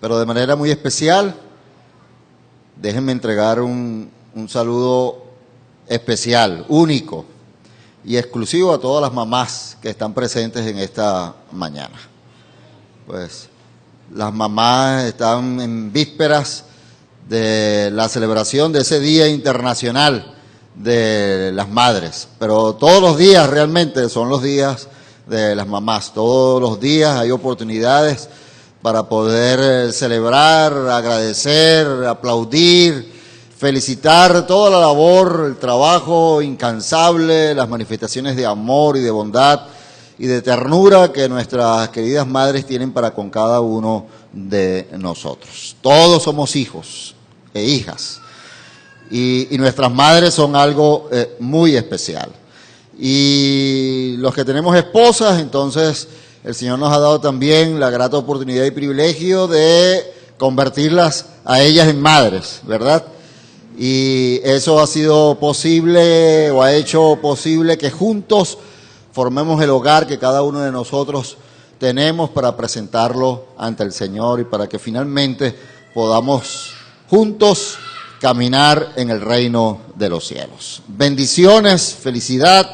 pero de manera muy especial, déjenme entregar un saludo especial, único y exclusivo a todas las mamás que están presentes en esta mañana. Pues las mamás están en vísperas de la celebración de ese Día Internacional de las Madres, pero todos los días realmente son los días de las mamás, todos los días hay oportunidades para poder celebrar, agradecer, aplaudir, felicitar toda la labor, el trabajo incansable, las manifestaciones de amor y de bondad y de ternura que nuestras queridas madres tienen para con cada uno de nosotros. Todos somos hijos e hijas y nuestras madres son algo muy especial. Y los que tenemos esposas, entonces el Señor nos ha dado también la grata oportunidad y privilegio de convertirlas a ellas en madres, ¿verdad? Y eso ha sido posible o ha hecho posible que juntos formemos el hogar que cada uno de nosotros tenemos para presentarlo ante el Señor y para que finalmente podamos juntos caminar en el reino de los cielos. Bendiciones, felicidad,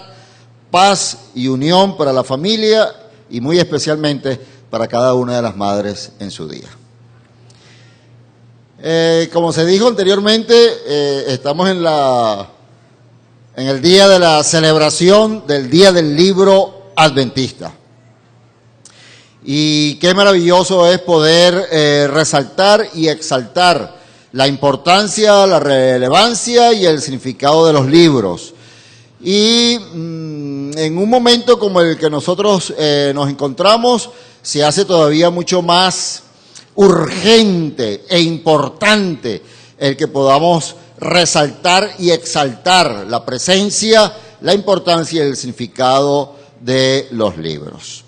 paz y unión para la familia y muy especialmente para cada una de las madres en su día. Como se dijo anteriormente, estamos en el día de la celebración del Día del Libro Adventista. Y qué maravilloso es poder resaltar y exaltar la importancia, la relevancia y el significado de los libros. Y en un momento como el que nosotros nos encontramos, se hace todavía mucho más urgente e importante el que podamos resaltar y exaltar la presencia, la importancia y el significado de los libros.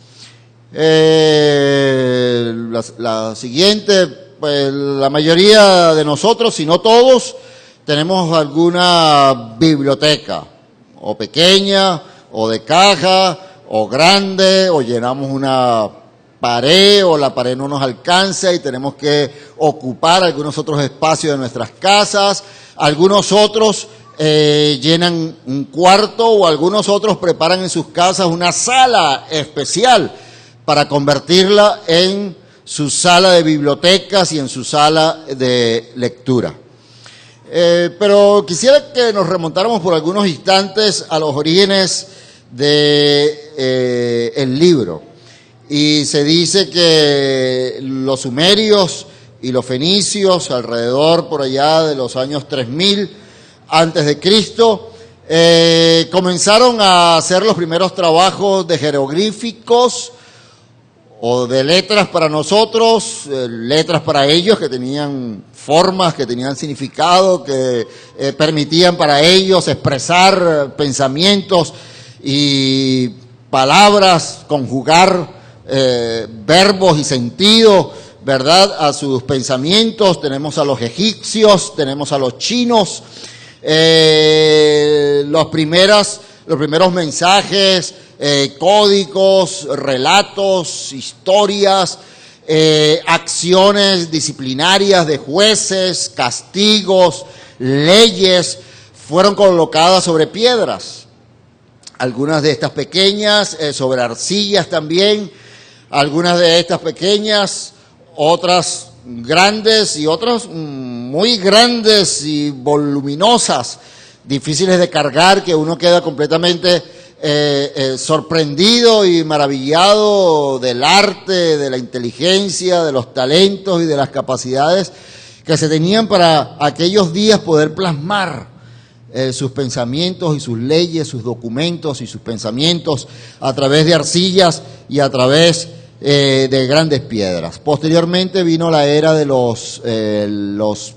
La siguiente, pues la mayoría de nosotros, si no todos, tenemos alguna biblioteca, o pequeña, o de caja, o grande, o llenamos una pared, o la pared no nos alcanza y tenemos que ocupar algunos otros espacios de nuestras casas. Algunos otros llenan un cuarto, o algunos otros preparan en sus casas una sala especial para convertirla en su sala de bibliotecas y en su sala de lectura. Pero quisiera que nos remontáramos por algunos instantes a los orígenes de el libro. Y se dice que los sumerios y los fenicios, alrededor por allá de los años 3000 antes de Cristo, comenzaron a hacer los primeros trabajos de jeroglíficos o de letras para nosotros, letras para ellos que tenían formas, que tenían significado, que permitían para ellos expresar pensamientos y palabras, conjugar verbos y sentido, ¿verdad?, a sus pensamientos. Tenemos a los egipcios, tenemos a los chinos, los primeros mensajes, códigos, relatos, historias, acciones disciplinarias de jueces, castigos, leyes, fueron colocadas sobre piedras. Algunas de estas pequeñas, sobre arcillas también, algunas de estas pequeñas, otras grandes y otras muy grandes y voluminosas, difíciles de cargar, que uno queda completamente sorprendido y maravillado del arte, de la inteligencia, de los talentos y de las capacidades que se tenían para aquellos días poder plasmar sus pensamientos y sus leyes, sus documentos y sus pensamientos a través de arcillas y a través de grandes piedras. Posteriormente vino la era de los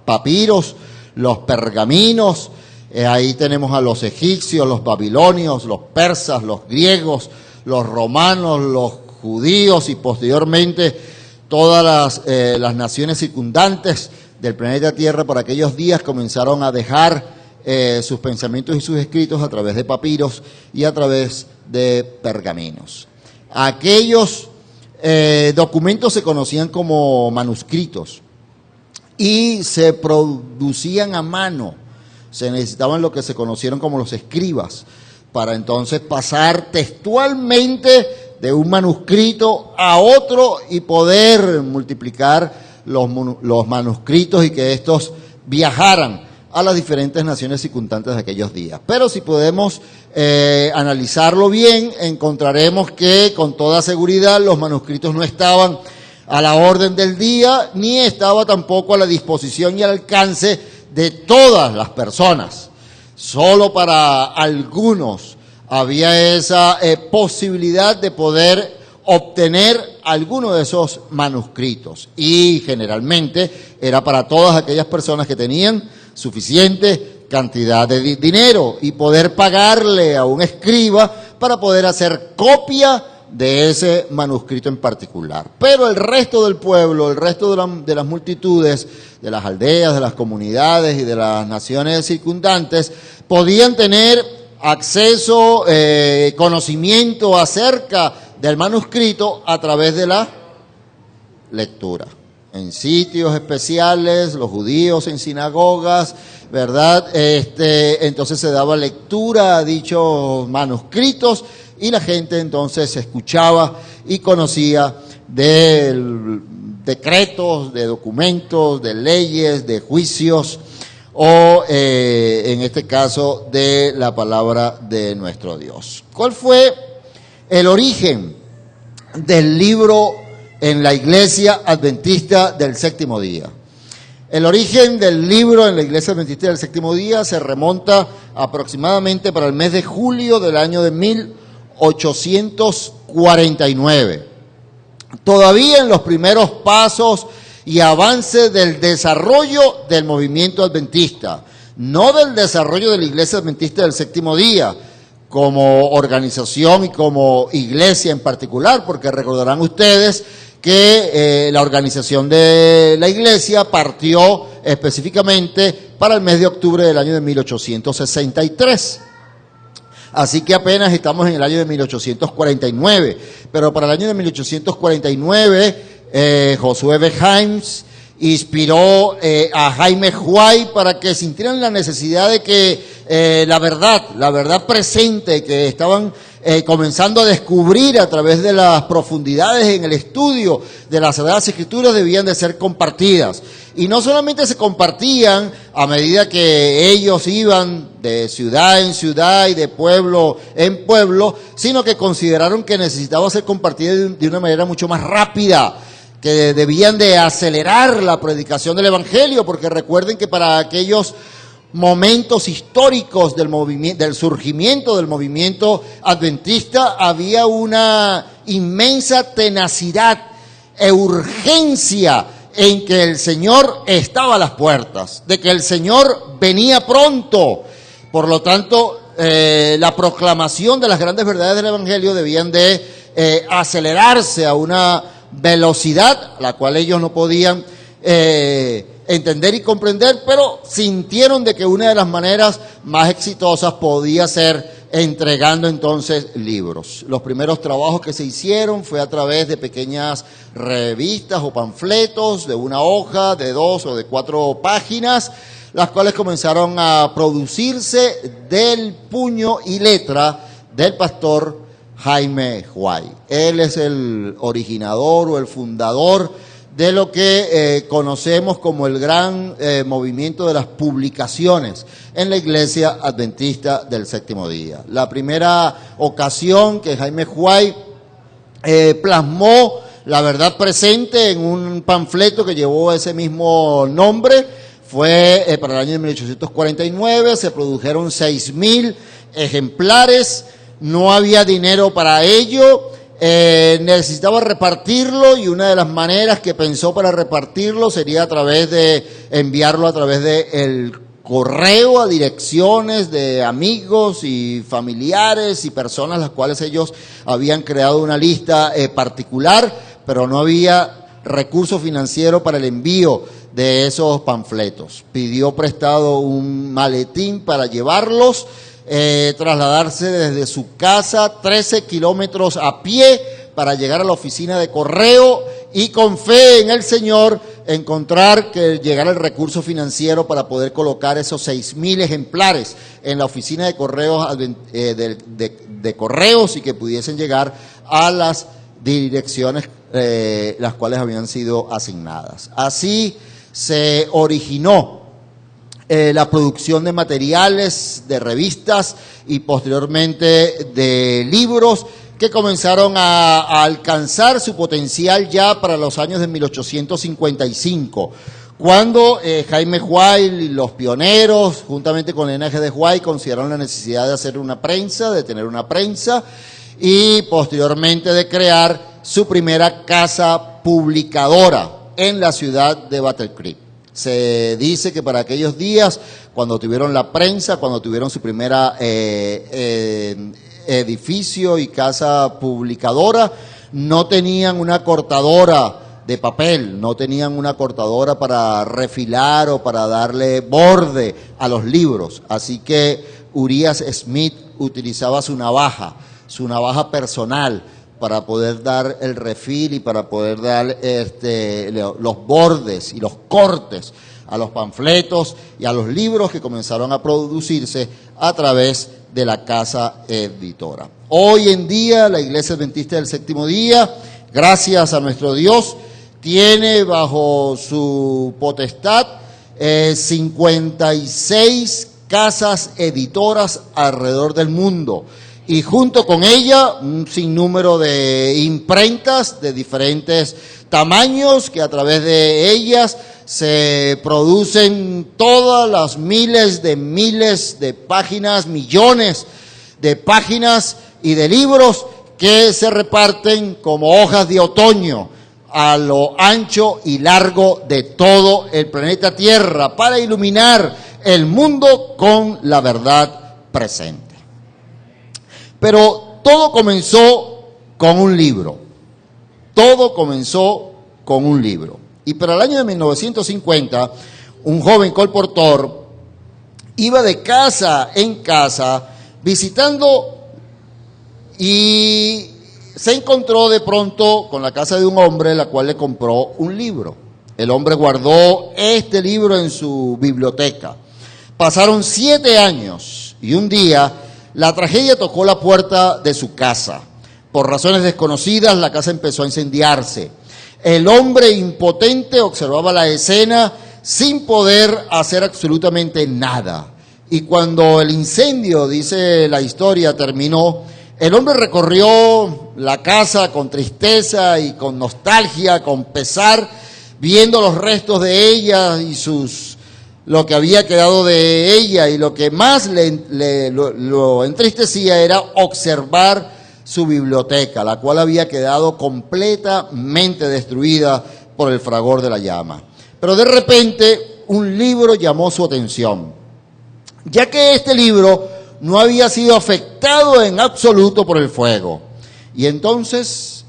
papiros, los pergaminos. Ahí tenemos a los egipcios, los babilonios, los persas, los griegos, los romanos, los judíos y posteriormente todas las naciones circundantes del planeta Tierra por aquellos días comenzaron a dejar sus pensamientos y sus escritos a través de papiros y a través de pergaminos. Aquellos documentos se conocían como manuscritos y se producían a mano. Se necesitaban lo que se conocieron como los escribas, para entonces pasar textualmente de un manuscrito a otro y poder multiplicar los manuscritos y que estos viajaran a las diferentes naciones circundantes de aquellos días. Pero si podemos analizarlo bien, encontraremos que con toda seguridad los manuscritos no estaban a la orden del día, ni estaba tampoco a la disposición y al alcance de todas las personas. Solo para algunos había esa posibilidad de poder obtener alguno de esos manuscritos, y generalmente era para todas aquellas personas que tenían suficiente cantidad de dinero y poder pagarle a un escriba para poder hacer copia de ese manuscrito en particular. Pero el resto del pueblo, el resto de las multitudes, de las aldeas, de las comunidades y de las naciones circundantes, podían tener acceso, conocimiento acerca del manuscrito a través de la lectura. En sitios especiales, los judíos en sinagogas, ¿verdad? Entonces se daba lectura a dichos manuscritos y la gente entonces escuchaba y conocía de decretos, de documentos, de leyes, de juicios o en este caso de la palabra de nuestro Dios. ¿Cuál fue el origen del libro en la Iglesia Adventista del Séptimo Día? El origen del libro en la Iglesia Adventista del Séptimo Día se remonta aproximadamente para el mes de julio del año de 1849. Todavía en los primeros pasos y avances del desarrollo del movimiento adventista, no del desarrollo de la Iglesia Adventista del Séptimo Día como organización y como iglesia en particular, porque recordarán ustedes que la organización de la iglesia partió específicamente para el mes de octubre del año de 1863. Así que apenas estamos en el año de 1849, pero para el año de 1849 Josué B. Himes inspiró a Jaime Huay para que sintieran la necesidad de que la verdad presente que estaban comenzando a descubrir a través de las profundidades en el estudio de las Sagradas Escrituras debían de ser compartidas. Y no solamente se compartían a medida que ellos iban de ciudad en ciudad y de pueblo en pueblo, sino que consideraron que necesitaba ser compartida de una manera mucho más rápida, que debían de acelerar la predicación del Evangelio, porque recuerden que para aquellos momentos históricos del surgimiento del movimiento adventista había una inmensa tenacidad e urgencia en que el Señor estaba a las puertas, de que el Señor venía pronto. Por lo tanto, la proclamación de las grandes verdades del Evangelio debían de acelerarse a una velocidad la cual ellos no podían entender y comprender, pero sintieron de que una de las maneras más exitosas podía ser entregando entonces libros. Los primeros trabajos que se hicieron fue a través de pequeñas revistas o panfletos de una hoja, de 2 o de 4 páginas, las cuales comenzaron a producirse del puño y letra del pastor Jaime Huay. Él es el originador o el fundador de lo que conocemos como el gran movimiento de las publicaciones en la Iglesia Adventista del Séptimo Día. La primera ocasión que Jaime Huay plasmó la verdad presente en un panfleto que llevó ese mismo nombre fue para el año de 1849, se produjeron 6,000 ejemplares, no había dinero para ello. Necesitaba repartirlo y una de las maneras que pensó para repartirlo sería a través de enviarlo a través de el correo a direcciones de amigos y familiares y personas las cuales ellos habían creado una lista particular, pero no había recurso financiero para el envío de esos panfletos. Pidió prestado un maletín para llevarlos, trasladarse desde su casa 13 kilómetros a pie para llegar a la oficina de correo y con fe en el Señor encontrar que llegara el recurso financiero para poder colocar esos 6.000 ejemplares en la oficina de correos, de correos y que pudiesen llegar a las direcciones las cuales habían sido asignadas. Así se originó la producción de materiales, de revistas y posteriormente de libros que comenzaron a alcanzar su potencial ya para los años de 1855, cuando Jaime White y los pioneros, juntamente con el NG de White, consideraron la necesidad de hacer una prensa, de tener una prensa y posteriormente de crear su primera casa publicadora en la ciudad de Battle Creek. Se dice que para aquellos días, cuando tuvieron la prensa, cuando tuvieron su primera edificio y casa publicadora, no tenían una cortadora de papel, no tenían una cortadora para refilar o para darle borde a los libros. Así que Urias Smith utilizaba su navaja personal, para poder dar el refil y para poder dar los bordes y los cortes a los panfletos y a los libros que comenzaron a producirse a través de la casa editora. Hoy en día la Iglesia Adventista del Séptimo Día, gracias a nuestro Dios, tiene bajo su potestad 56 casas editoras alrededor del mundo. Y junto con ella un sinnúmero de imprentas de diferentes tamaños que a través de ellas se producen todas las miles de páginas, millones de páginas y de libros que se reparten como hojas de otoño a lo ancho y largo de todo el planeta Tierra para iluminar el mundo con la verdad presente. Pero todo comenzó con un libro. Todo comenzó con un libro. Y para el año de 1950, un joven colportor iba de casa en casa visitando y se encontró de pronto con la casa de un hombre, la cual le compró un libro. El hombre guardó este libro en su biblioteca. Pasaron 7 años y un día la tragedia tocó la puerta de su casa. Por razones desconocidas, la casa empezó a incendiarse. El hombre impotente observaba la escena sin poder hacer absolutamente nada. Y cuando el incendio, dice la historia, terminó, el hombre recorrió la casa con tristeza y con nostalgia, con pesar, viendo los restos de ella y lo que había quedado de ella, y lo que más lo entristecía era observar su biblioteca, la cual había quedado completamente destruida por el fragor de la llama. Pero de repente un libro llamó su atención, ya que este libro no había sido afectado en absoluto por el fuego. Y entonces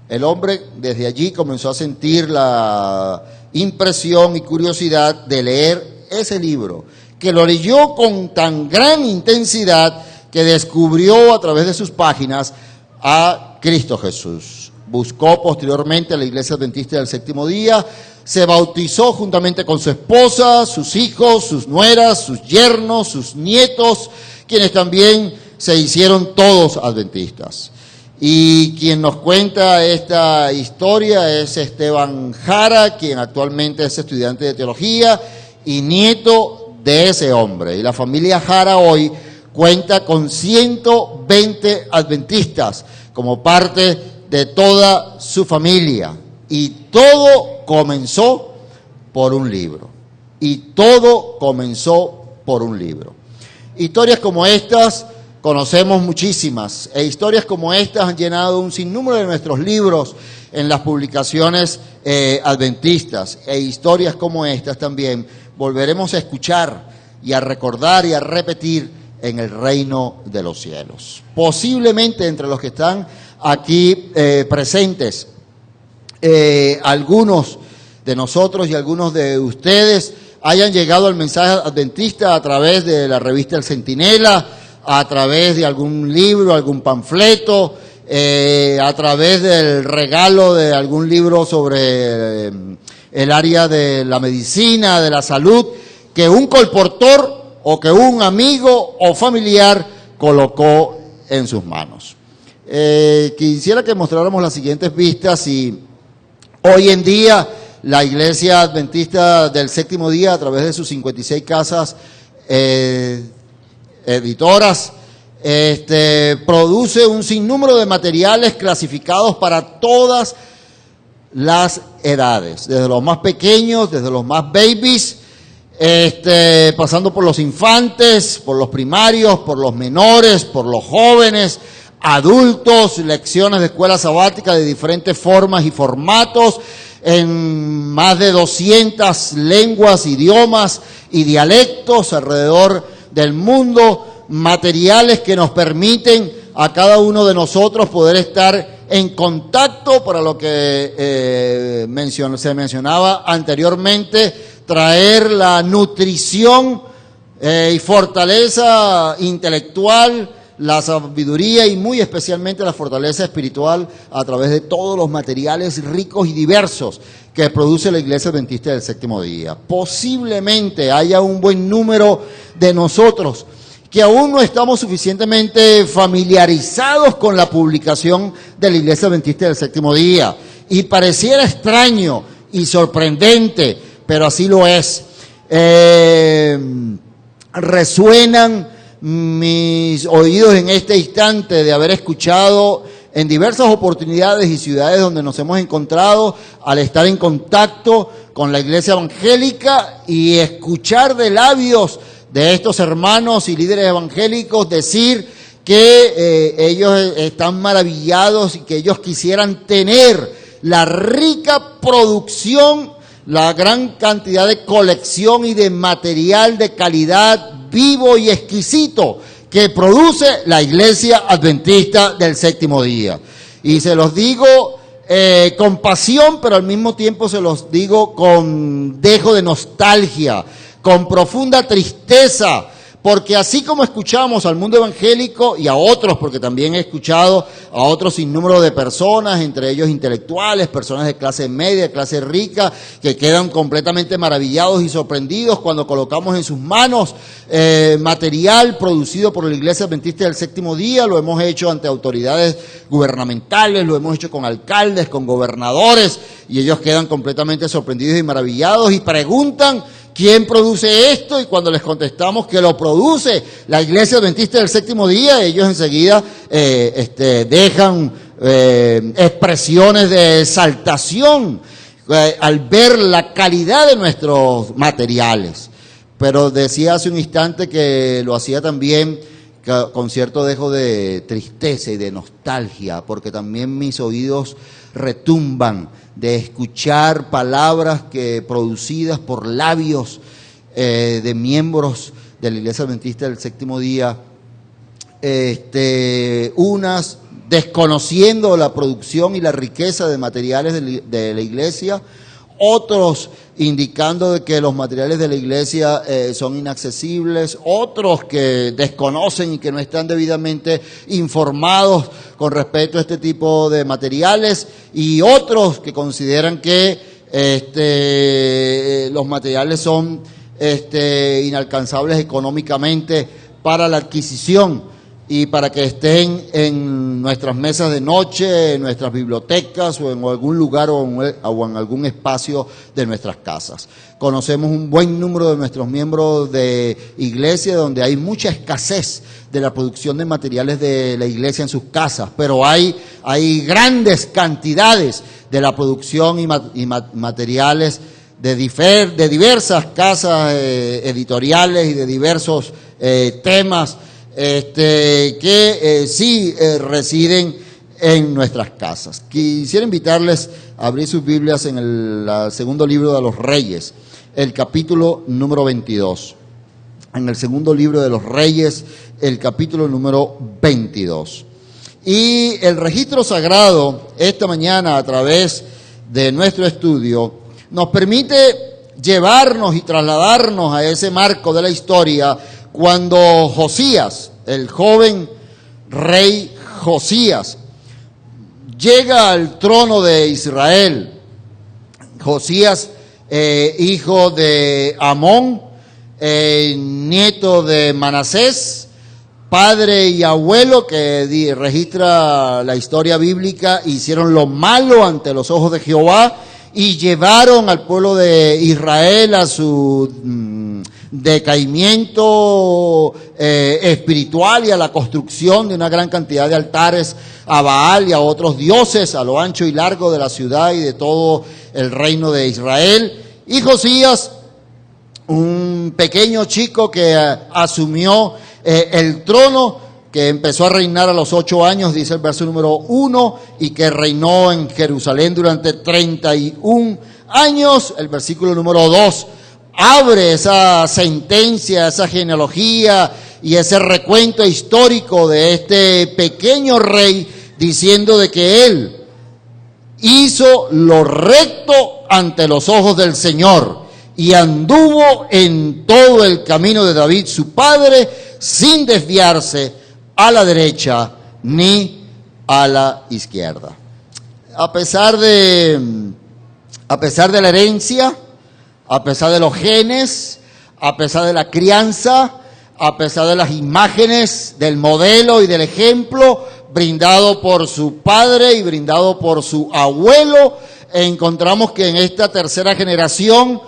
el hombre desde allí comenzó a sentir la impresión y curiosidad de leer ese libro, que lo leyó con tan gran intensidad que descubrió a través de sus páginas a Cristo Jesús. Buscó posteriormente a la Iglesia Adventista del Séptimo Día, se bautizó juntamente con su esposa, sus hijos, sus nueras, sus yernos, sus nietos, quienes también se hicieron todos adventistas. Y quien nos cuenta esta historia es Esteban Jara, quien actualmente es estudiante de teología y nieto de ese hombre. Y la familia Jara hoy cuenta con 120 adventistas como parte de toda su familia. Y todo comenzó por un libro. Y todo comenzó por un libro. Historias como estas conocemos muchísimas, e historias como estas han llenado un sinnúmero de nuestros libros en las publicaciones adventistas, e historias como estas también volveremos a escuchar y a recordar y a repetir en el reino de los cielos. Posiblemente entre los que están aquí presentes, algunos de nosotros y algunos de ustedes hayan llegado al mensaje adventista a través de la revista El Centinela, a través de algún libro, algún panfleto, a través del regalo de algún libro sobre el área de la medicina, de la salud, que un colportor o que un amigo o familiar colocó en sus manos. Quisiera que mostráramos las siguientes vistas y hoy en día la Iglesia Adventista del Séptimo Día, a través de sus 56 casas editoras, produce un sinnúmero de materiales clasificados para todas las edades, desde los más pequeños, desde los más babies, pasando por los infantes, por los primarios, por los menores, por los jóvenes, adultos, lecciones de escuela sabática de diferentes formas y formatos, en más de 200 lenguas, idiomas y dialectos alrededor del mundo, materiales que nos permiten a cada uno de nosotros poder estar en contacto, para lo que se mencionaba anteriormente, traer la nutrición y fortaleza intelectual, la sabiduría y muy especialmente la fortaleza espiritual a través de todos los materiales ricos y diversos que produce la Iglesia Adventista del Séptimo Día. Posiblemente haya un buen número de nosotros que aún no estamos suficientemente familiarizados con la publicación de la Iglesia Adventista del Séptimo Día. Y pareciera extraño y sorprendente, pero así lo es. Resuenan mis oídos en este instante de haber escuchado en diversas oportunidades y ciudades donde nos hemos encontrado, al estar en contacto con la iglesia evangélica y escuchar de labios de estos hermanos y líderes evangélicos decir que ellos están maravillados y que ellos quisieran tener la rica producción, la gran cantidad de colección y de material de calidad vivo y exquisito que produce la Iglesia Adventista del Séptimo Día. Y se los digo con pasión, pero al mismo tiempo se los digo con dejo de nostalgia, con profunda tristeza, porque así como escuchamos al mundo evangélico y a otros, porque también he escuchado a otros sinnúmero de personas, entre ellos intelectuales, personas de clase media, clase rica, que quedan completamente maravillados y sorprendidos cuando colocamos en sus manos material producido por la Iglesia Adventista del Séptimo Día. Lo hemos hecho ante autoridades gubernamentales, lo hemos hecho con alcaldes, con gobernadores, y ellos quedan completamente sorprendidos y maravillados y preguntan: ¿quién produce esto? Y cuando les contestamos que lo produce la Iglesia Adventista del Séptimo Día, ellos enseguida dejan expresiones de exaltación al ver la calidad de nuestros materiales. Pero decía hace un instante que lo hacía también con cierto dejo de tristeza y de nostalgia, porque también mis oídos retumban de escuchar palabras producidas por labios de miembros de la Iglesia Adventista del Séptimo Día, unas desconociendo la producción y la riqueza de materiales de la Iglesia, otros indicando de que los materiales de la iglesia son inaccesibles, otros que desconocen y que no están debidamente informados con respecto a este tipo de materiales, y otros que consideran que los materiales son inalcanzables económicamente para la adquisición y para que estén en nuestras mesas de noche, en nuestras bibliotecas o en algún lugar o en algún espacio de nuestras casas. Conocemos un buen número de nuestros miembros de iglesia donde hay mucha escasez de la producción de materiales de la iglesia en sus casas, pero hay grandes cantidades de la producción y materiales de diversas casas editoriales y de diversos temas que sí residen en nuestras casas. Quisiera invitarles a abrir sus Biblias en el segundo libro de los Reyes, el capítulo número 22. En el segundo libro de los Reyes, el capítulo número 22. Y el registro sagrado esta mañana, a través de nuestro estudio, nos permite llevarnos y trasladarnos a ese marco de la historia cuando Josías, el joven rey Josías, llega al trono de Israel. Josías, hijo de Amón, nieto de Manasés, padre y abuelo, que registra la historia bíblica, hicieron lo malo ante los ojos de Jehová y llevaron al pueblo de Israel a su decaimiento espiritual y a la construcción de una gran cantidad de altares a Baal y a otros dioses a lo ancho y largo de la ciudad y de todo el reino de Israel. Y Josías, un pequeño chico que asumió el trono, que empezó a reinar a los 8 años, dice el verso número 1, y que reinó en Jerusalén durante 31 años. El versículo número 2 abre esa sentencia, esa genealogía y ese recuento histórico de este pequeño rey, diciendo de que él hizo lo recto ante los ojos del Señor y anduvo en todo el camino de David su padre, sin desviarse a la derecha ni a la izquierda. A pesar de la herencia, a pesar de los genes, a pesar de la crianza, a pesar de las imágenes, del modelo y del ejemplo brindado por su padre y brindado por su abuelo, encontramos que en esta tercera generación,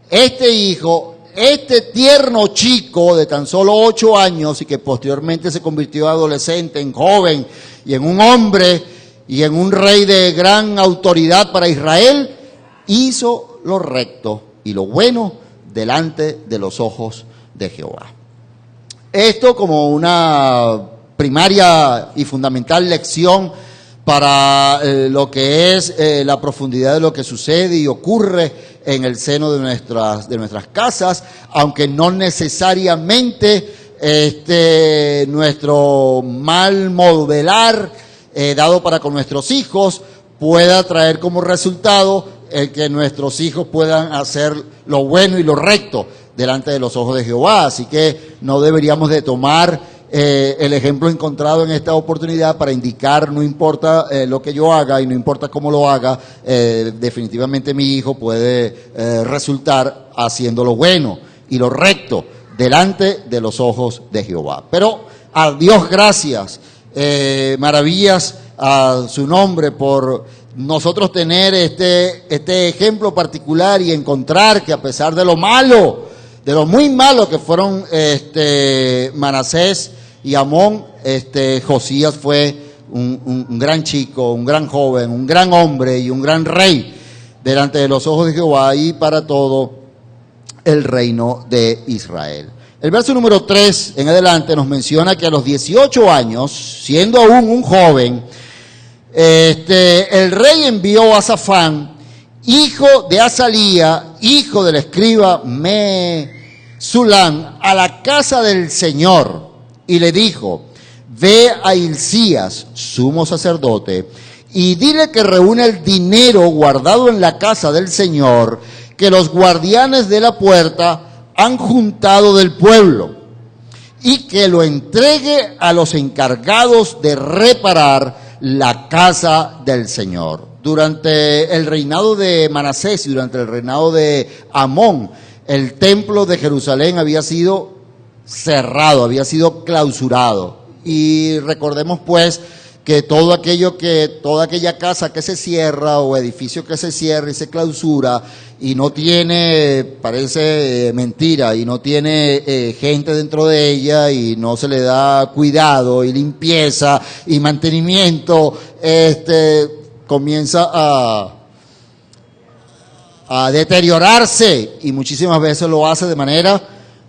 este hijo, este tierno chico de tan solo 8 años y que posteriormente se convirtió en adolescente, en joven y en un hombre y en un rey de gran autoridad para Israel, hizo lo recto y lo bueno delante de los ojos de Jehová. Esto como una primaria y fundamental lección para lo que es la profundidad de lo que sucede y ocurre en el seno de nuestras casas, aunque no necesariamente nuestro mal modelar dado para con nuestros hijos pueda traer como resultado el que nuestros hijos puedan hacer lo bueno y lo recto delante de los ojos de Jehová. Así que no deberíamos de tomar el ejemplo encontrado en esta oportunidad para indicar, no importa lo que yo haga y no importa cómo lo haga, definitivamente mi hijo puede resultar haciendo lo bueno y lo recto delante de los ojos de Jehová. Pero a Dios gracias, maravillas a su nombre por nosotros tener este ejemplo particular y encontrar que a pesar de lo malo, de lo muy malo que fueron Manasés y Amón, Josías fue un gran chico, un gran joven, un gran hombre y un gran rey delante de los ojos de Jehová y para todo el reino de Israel. El verso número 3 en adelante nos menciona que a los 18 años, siendo aún un joven, el rey envió a Safán, hijo de Azalía, hijo del escriba Mesulán, a la casa del Señor, y le dijo: ve a Hilcías, sumo sacerdote, y dile que reúne el dinero guardado en la casa del Señor, que los guardianes de la puerta han juntado del pueblo, y que lo entregue a los encargados de reparar la casa del Señor. Durante el reinado de Manasés y durante el reinado de Amón, el templo de Jerusalén había sido cerrado, había sido clausurado. Y recordemos pues que toda aquella casa que se cierra o edificio que se cierra y se clausura y no tiene, parece mentira, y no tiene gente dentro de ella y no se le da cuidado y limpieza y mantenimiento, comienza a deteriorarse y muchísimas veces lo hace de manera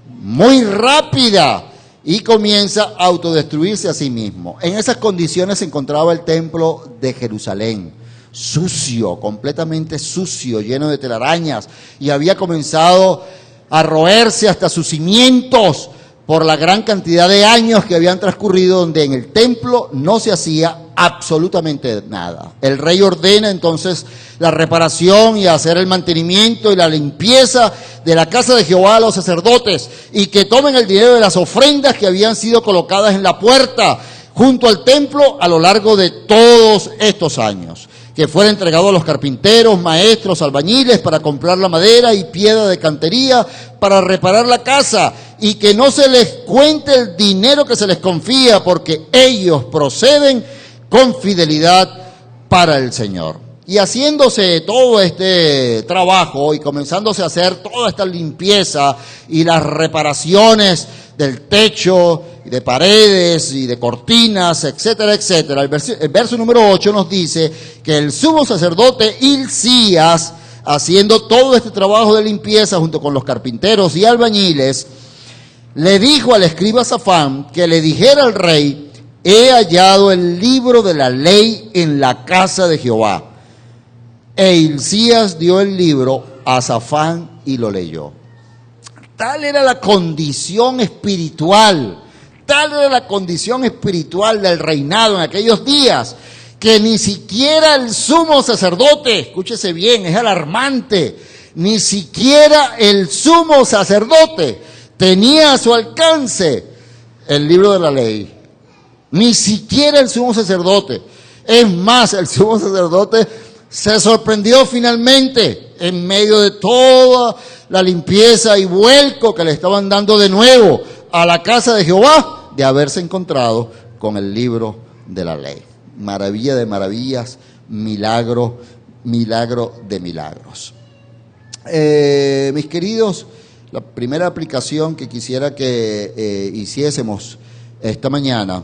muy rápida y comienza a autodestruirse a sí mismo. En esas condiciones se encontraba el templo de Jerusalén, sucio, completamente sucio, lleno de telarañas, y había comenzado a roerse hasta sus cimientos por la gran cantidad de años que habían transcurrido donde en el templo no se hacía absolutamente nada. El rey ordena entonces la reparación y hacer el mantenimiento y la limpieza de la casa de Jehová a los sacerdotes y que tomen el dinero de las ofrendas que habían sido colocadas en la puerta junto al templo a lo largo de todos estos años, que fuera entregado a los carpinteros, maestros, albañiles para comprar la madera y piedra de cantería para reparar la casa, y que no se les cuente el dinero que se les confía, porque ellos proceden con fidelidad para el Señor. Y haciéndose todo este trabajo y comenzándose a hacer toda esta limpieza y las reparaciones del techo y de paredes y de cortinas, etcétera, etcétera, el verso número 8 nos dice que el sumo sacerdote Hilcías, haciendo todo este trabajo de limpieza junto con los carpinteros y albañiles, le dijo al escriba Safán que le dijera al rey: he hallado el libro de la ley en la casa de Jehová. E Hilcías dio el libro a Safán y lo leyó. Tal era la condición espiritual, del reinado en aquellos días, que ni siquiera el sumo sacerdote, escúchese bien, es alarmante, ni siquiera el sumo sacerdote tenía a su alcance el libro de la ley. Ni siquiera el sumo sacerdote. Es más, el sumo sacerdote se sorprendió finalmente, en medio de toda la limpieza y vuelco que le estaban dando de nuevo a la casa de Jehová, de haberse encontrado con el libro de la ley. Maravilla de maravillas, milagro de milagros. Mis queridos, la primera aplicación que quisiera que hiciésemos esta mañana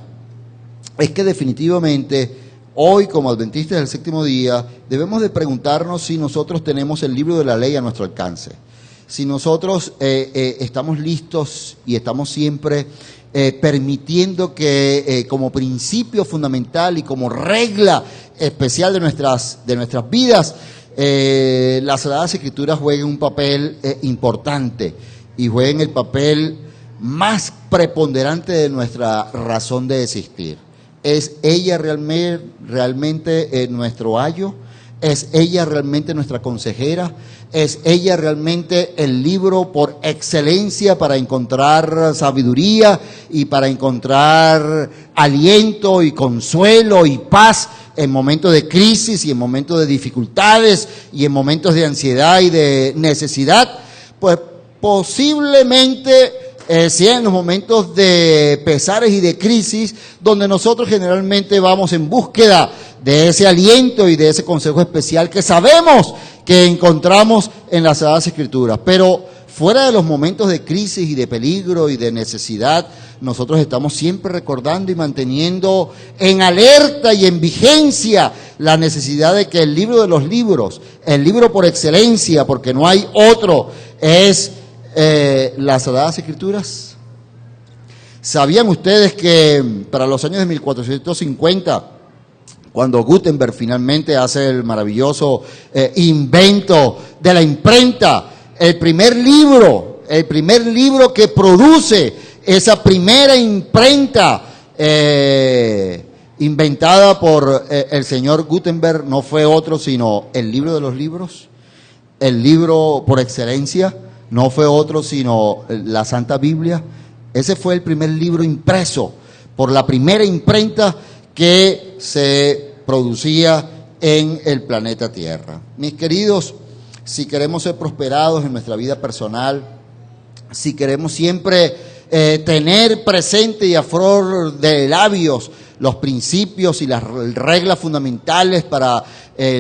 es que definitivamente hoy, como adventistas del séptimo día, debemos de preguntarnos si nosotros tenemos el libro de la ley a nuestro alcance. Si nosotros estamos listos y estamos siempre permitiendo que como principio fundamental y como regla especial de nuestras vidas, las Sagradas Escrituras jueguen un papel importante y jueguen el papel más preponderante de nuestra razón de existir. ¿Es ella realmente nuestro ayo? ¿Es ella realmente nuestra consejera? ¿Es ella realmente el libro por excelencia para encontrar sabiduría y para encontrar aliento y consuelo y paz en momentos de crisis y en momentos de dificultades y en momentos de ansiedad y de necesidad? Pues posiblemente sea en los momentos de pesares y de crisis donde nosotros generalmente vamos en búsqueda de ese aliento y de ese consejo especial que sabemos que encontramos en las Sagradas Escrituras. Pero fuera de los momentos de crisis y de peligro y de necesidad, nosotros estamos siempre recordando y manteniendo en alerta y en vigencia la necesidad de que el libro de los libros, el libro por excelencia, porque no hay otro, es las Sagradas Escrituras. ¿Sabían ustedes que para los años de 1450, cuando Gutenberg finalmente hace el maravilloso invento de la imprenta, el primer libro que produce esa primera imprenta inventada por el señor Gutenberg, no fue otro sino el libro de los libros, el libro por excelencia? No fue otro sino la Santa Biblia. Ese fue el primer libro impreso por la primera imprenta que se producía en el planeta Tierra. Mis queridos, si queremos ser prosperados en nuestra vida personal, si queremos siempre tener presente y a flor de labios los principios y las reglas fundamentales para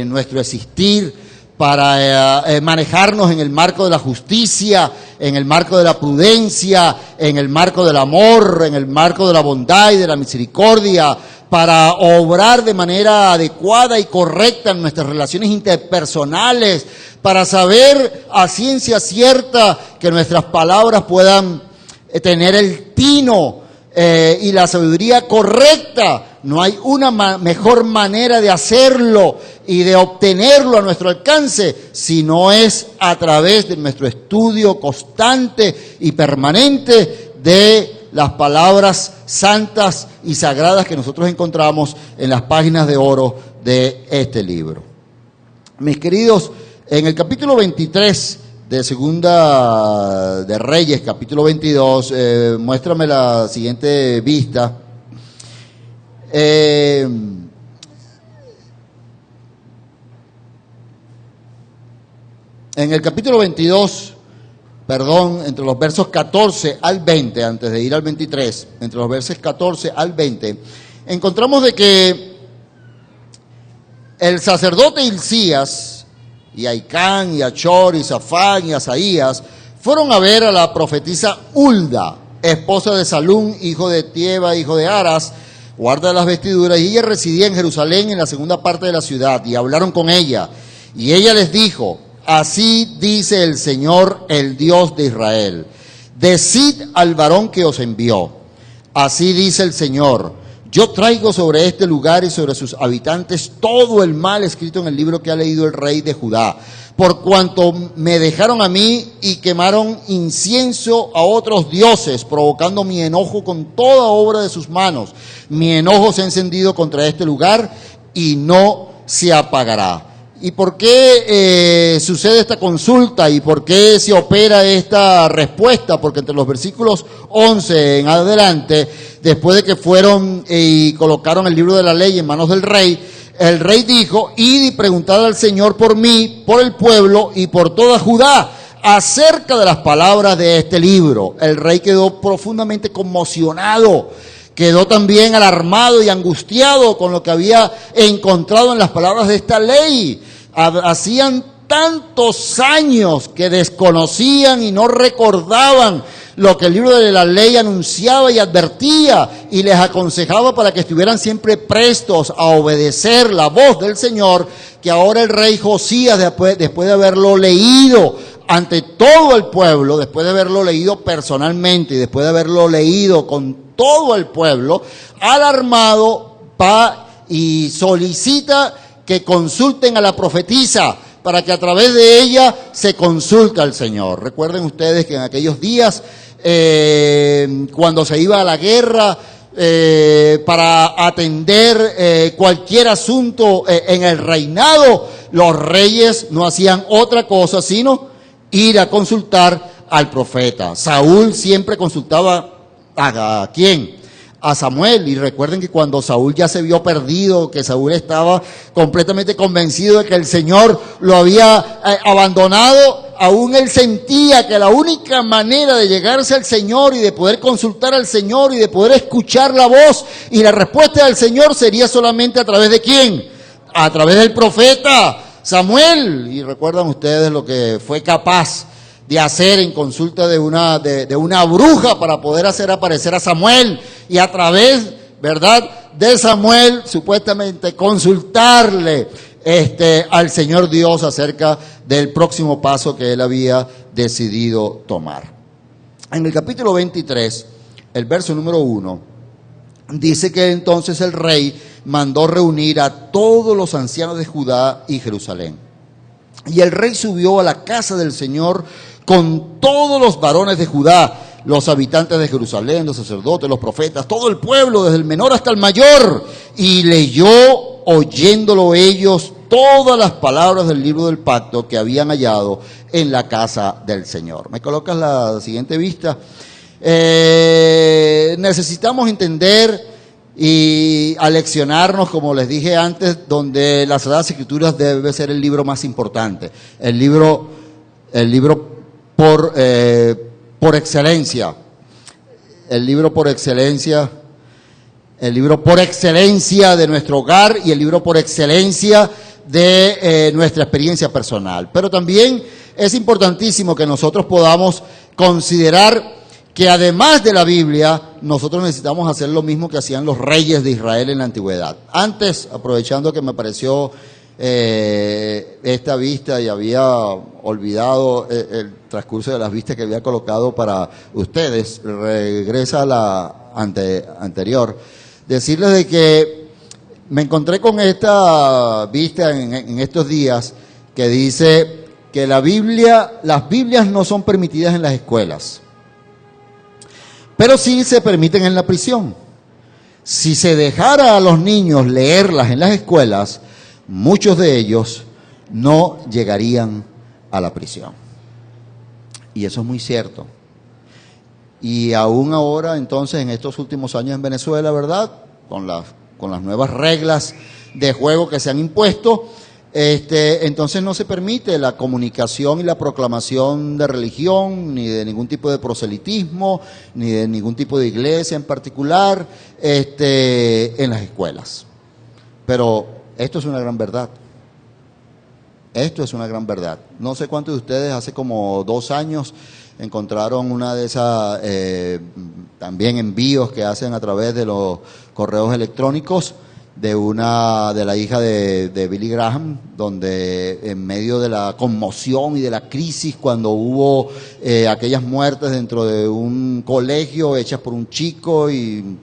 nuestro existir, para manejarnos en el marco de la justicia, en el marco de la prudencia, en el marco del amor, en el marco de la bondad y de la misericordia, para obrar de manera adecuada y correcta en nuestras relaciones interpersonales, para saber a ciencia cierta que nuestras palabras puedan tener el tino y la sabiduría correcta. No hay una mejor manera de hacerlo y de obtenerlo a nuestro alcance si no es a través de nuestro estudio constante y permanente de las palabras santas y sagradas que nosotros encontramos en las páginas de oro de este libro. Mis queridos, en el capítulo 23 de Segunda de Reyes, capítulo 22, muéstrame la siguiente vista. En el capítulo 22, entre los versos 14 al 20, antes de ir al 23, entre los versos 14 al 20, encontramos de que el sacerdote Hilcías, y Aicán, y Achor, y Safán, y Asaías, fueron a ver a la profetisa Hulda, esposa de Salún, hijo de Tieba, hijo de Aras, guarda de las vestiduras, y ella residía en Jerusalén, en la segunda parte de la ciudad, y hablaron con ella, y ella les dijo: así dice el Señor, el Dios de Israel, decid al varón que os envió, así dice el Señor, yo traigo sobre este lugar y sobre sus habitantes todo el mal escrito en el libro que ha leído el rey de Judá, por cuanto me dejaron a mí y quemaron incienso a otros dioses, provocando mi enojo con toda obra de sus manos. Mi enojo se ha encendido contra este lugar y no se apagará. ¿Y por qué sucede esta consulta y por qué se opera esta respuesta? Porque entre los versículos 11 en adelante, después de que fueron y colocaron el libro de la ley en manos del rey, el rey dijo: id y preguntad al Señor por mí, por el pueblo y por toda Judá, acerca de las palabras de este libro. El rey quedó profundamente conmocionado. Quedó también alarmado y angustiado con lo que había encontrado en las palabras de esta ley. Hacían tantos años que desconocían y no recordaban lo que el libro de la ley anunciaba y advertía y les aconsejaba para que estuvieran siempre prestos a obedecer la voz del Señor, que ahora el rey Josías, después de haberlo leído ante todo el pueblo, después de haberlo leído personalmente y después de haberlo leído con todo el pueblo, alarmado, y solicita que consulten a la profetisa para que a través de ella se consulte al Señor. Recuerden ustedes que en aquellos días, cuando se iba a la guerra, para atender cualquier asunto en el reinado, los reyes no hacían otra cosa sino ir a consultar al profeta. Saúl siempre consultaba ¿a quién? A Samuel. Y recuerden que cuando Saúl ya se vio perdido, que Saúl estaba completamente convencido de que el Señor lo había abandonado, aún él sentía que la única manera de llegarse al Señor y de poder consultar al Señor y de poder escuchar la voz y la respuesta del Señor sería solamente a través de ¿quién? A través del profeta Samuel. Y recuerdan ustedes lo que fue capaz de hacer en consulta de una bruja para poder hacer aparecer a Samuel y a través, ¿verdad?, de Samuel supuestamente consultarle al Señor Dios acerca del próximo paso que él había decidido tomar. En el capítulo 23, el verso número 1, dice que entonces el rey mandó reunir a todos los ancianos de Judá y Jerusalén. Y el rey subió a la casa del Señor con todos los varones de Judá, los habitantes de Jerusalén, los sacerdotes, los profetas, todo el pueblo, desde el menor hasta el mayor, y leyó, oyéndolo ellos, todas las palabras del libro del pacto que habían hallado en la casa del Señor. ¿Me colocas la siguiente vista? Necesitamos entender y aleccionarnos, como les dije antes, donde las Sagradas Escrituras debe ser el libro más importante, el libro por excelencia, el libro por excelencia de nuestro hogar y el libro por excelencia de nuestra experiencia personal. Pero también es importantísimo que nosotros podamos considerar que además de la Biblia, nosotros necesitamos hacer lo mismo que hacían los reyes de Israel en la antigüedad. Antes, aprovechando que me apareció esta vista y había olvidado el transcurso de las vistas que había colocado para ustedes, regresa a la anterior, decirles de que me encontré con esta vista en estos días que dice que las Biblias no son permitidas en las escuelas, pero sí se permiten en la prisión. Si se dejara a los niños leerlas en las escuelas, muchos de ellos no llegarían a la prisión. Y eso es muy cierto. Y aún ahora, entonces, en estos últimos años en Venezuela, ¿verdad?, con las las nuevas reglas de juego que se han impuesto, entonces no se permite la comunicación y la proclamación de religión, ni de ningún tipo de proselitismo, ni de ningún tipo de iglesia en particular, en las escuelas. Pero esto es una gran verdad. Esto es una gran verdad. No sé cuántos de ustedes hace como 2 años encontraron una de esas también envíos que hacen a través de los correos electrónicos de la hija de Billy Graham, donde en medio de la conmoción y de la crisis, cuando hubo aquellas muertes dentro de un colegio hechas por un chico y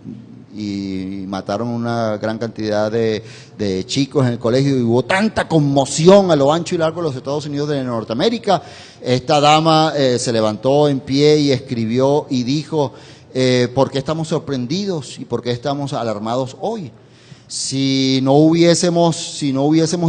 mataron una gran cantidad de chicos en el colegio, y hubo tanta conmoción a lo ancho y largo de los Estados Unidos de Norteamérica, esta dama se levantó en pie y escribió y dijo, ¿por qué estamos sorprendidos y por qué estamos alarmados hoy? Si no hubiésemos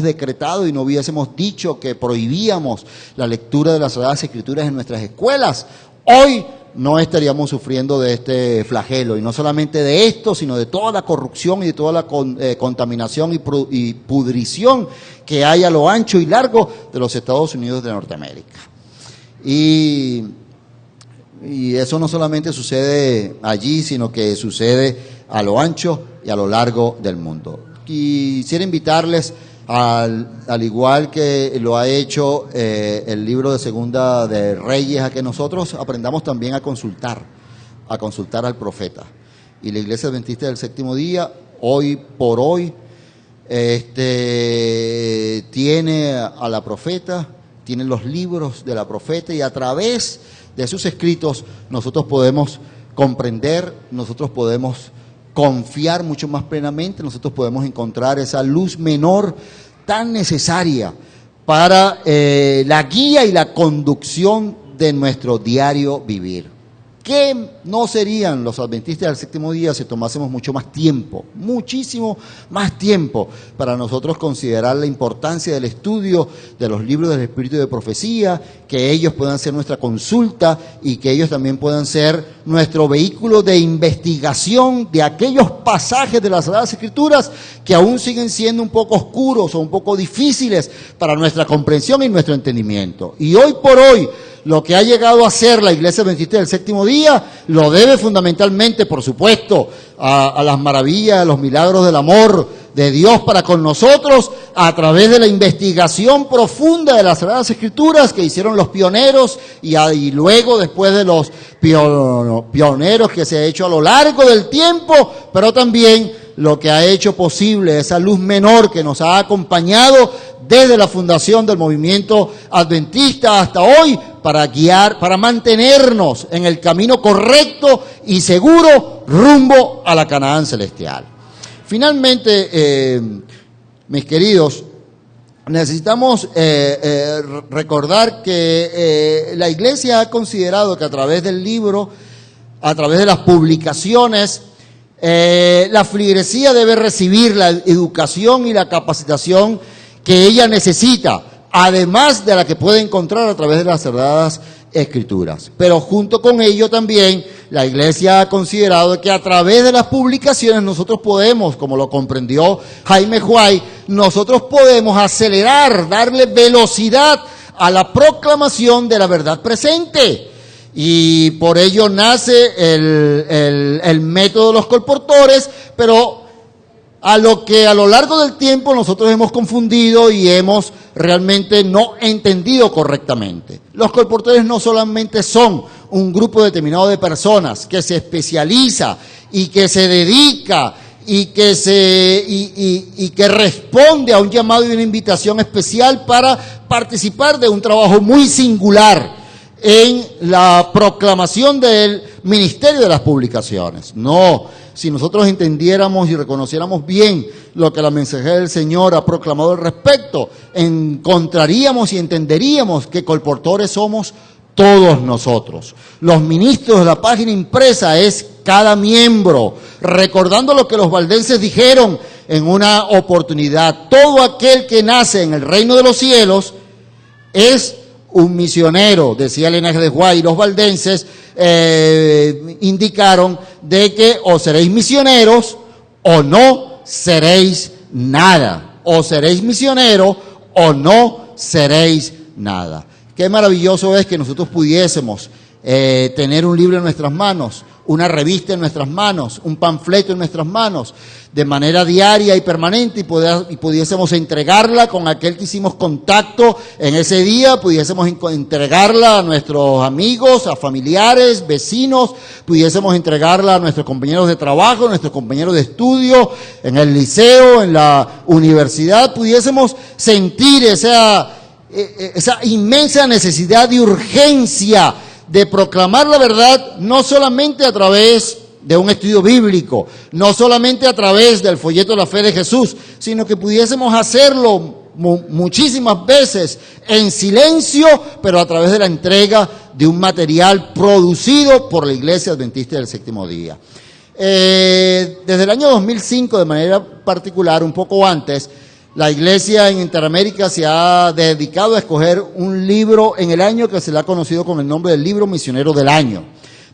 decretado y no hubiésemos dicho que prohibíamos la lectura de las Sagradas Escrituras en nuestras escuelas, hoy no estaríamos sufriendo de este flagelo, y no solamente de esto, sino de toda la corrupción y de toda la contaminación y pudrición que hay a lo ancho y largo de los Estados Unidos de Norteamérica. Y eso no solamente sucede allí, sino que sucede a lo ancho y a lo largo del mundo. Quisiera invitarles, al igual que lo ha hecho el libro de Segunda de Reyes, a que nosotros aprendamos también a consultar al profeta. Y la Iglesia Adventista del Séptimo Día, hoy por hoy, tiene a la profeta, tiene los libros de la profeta, y a través de sus escritos nosotros podemos comprender, nosotros podemos confiar mucho más plenamente, nosotros podemos encontrar esa luz menor tan necesaria para la guía y la conducción de nuestro diario vivir. ¿Qué no serían los adventistas del séptimo día si tomásemos mucho más tiempo, muchísimo más tiempo, para nosotros considerar la importancia del estudio de los libros del Espíritu de Profecía, que ellos puedan ser nuestra consulta y que ellos también puedan ser nuestro vehículo de investigación de aquellos pasajes de las Sagradas Escrituras que aún siguen siendo un poco oscuros o un poco difíciles para nuestra comprensión y nuestro entendimiento? Y hoy por hoy, lo que ha llegado a ser la Iglesia Adventista del Séptimo Día lo debe fundamentalmente, por supuesto, a las maravillas, a los milagros del amor de Dios para con nosotros, a través de la investigación profunda de las Sagradas Escrituras que hicieron los pioneros y luego después de los pioneros que se ha hecho a lo largo del tiempo, pero también lo que ha hecho posible esa luz menor que nos ha acompañado desde la fundación del movimiento adventista hasta hoy, para guiar, para mantenernos en el camino correcto y seguro rumbo a la Canaán celestial. Finalmente, mis queridos, necesitamos recordar que la Iglesia ha considerado que a través del libro, a través de las publicaciones, la feligresía debe recibir la educación y la capacitación que ella necesita, además de la que puede encontrar a través de las Sagradas Escrituras. Pero junto con ello también la Iglesia ha considerado que a través de las publicaciones nosotros podemos, como lo comprendió Jaime Huay, nosotros podemos acelerar, darle velocidad a la proclamación de la verdad presente. Y por ello nace el método de los colportores, pero a lo que a lo largo del tiempo nosotros hemos confundido y hemos realmente no entendido correctamente. Los colportores no solamente son un grupo determinado de personas que se especializa y que se dedica y que responde a un llamado y una invitación especial para participar de un trabajo muy singular en la proclamación del ministerio de las publicaciones. No, si nosotros entendiéramos y reconociéramos bien lo que la mensajera del Señor ha proclamado al respecto, encontraríamos y entenderíamos que colportores somos todos nosotros. Los ministros de la página impresa es cada miembro, recordando lo que los valdenses dijeron en una oportunidad: todo aquel que nace en el reino de los cielos es un misionero, decía el linaje de Huay, y los valdenses indicaron de que o seréis misioneros o no seréis nada. O seréis misioneros o no seréis nada. Qué maravilloso es que nosotros pudiésemos tener un libro en nuestras manos, una revista en nuestras manos, un panfleto en nuestras manos, de manera diaria y permanente, y pudiésemos entregarla con aquel que hicimos contacto en ese día, pudiésemos entregarla a nuestros amigos, a familiares, vecinos, pudiésemos entregarla a nuestros compañeros de trabajo, a nuestros compañeros de estudio, en el liceo, en la universidad, pudiésemos sentir esa inmensa necesidad de urgencia de proclamar la verdad, no solamente a través de un estudio bíblico, no solamente a través del folleto de la fe de Jesús, sino que pudiésemos hacerlo muchísimas veces en silencio, pero a través de la entrega de un material producido por la Iglesia Adventista del Séptimo Día. Desde el año 2005, de manera particular, un poco antes, la Iglesia en Interamérica se ha dedicado a escoger un libro en el año que se le ha conocido con el nombre del Libro Misionero del Año.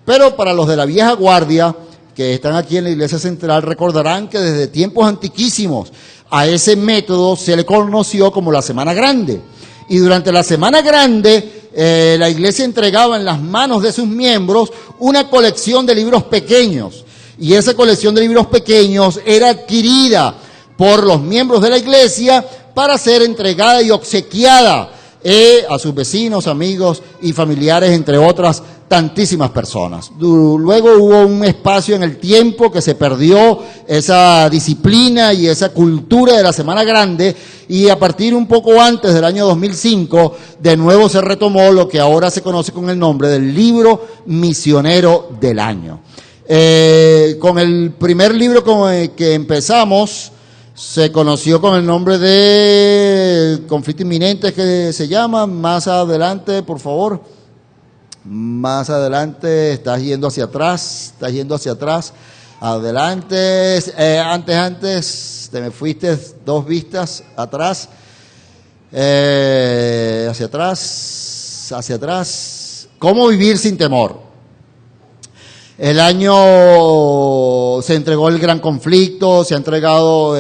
Pero para los de la vieja guardia, que están aquí en la Iglesia Central, recordarán que desde tiempos antiquísimos a ese método se le conoció como la Semana Grande. Y durante la Semana Grande, la Iglesia entregaba en las manos de sus miembros una colección de libros pequeños. Y esa colección de libros pequeños era adquirida por los miembros de la Iglesia para ser entregada y obsequiada a sus vecinos, amigos y familiares, entre otras tantísimas personas. Luego hubo un espacio en el tiempo que se perdió esa disciplina y esa cultura de la Semana Grande, y a partir un poco antes del año 2005, de nuevo se retomó lo que ahora se conoce con el nombre del Libro Misionero del Año. Con el primer libro con el que empezamos, se conoció con el nombre de Conflicto Inminente, que se llama. Más adelante, por favor. Más adelante, estás yendo hacia atrás. Adelante. Antes, te me fuiste 2 vistas atrás. Hacia atrás. ¿Cómo vivir sin temor? El año se entregó el gran conflicto, se ha entregado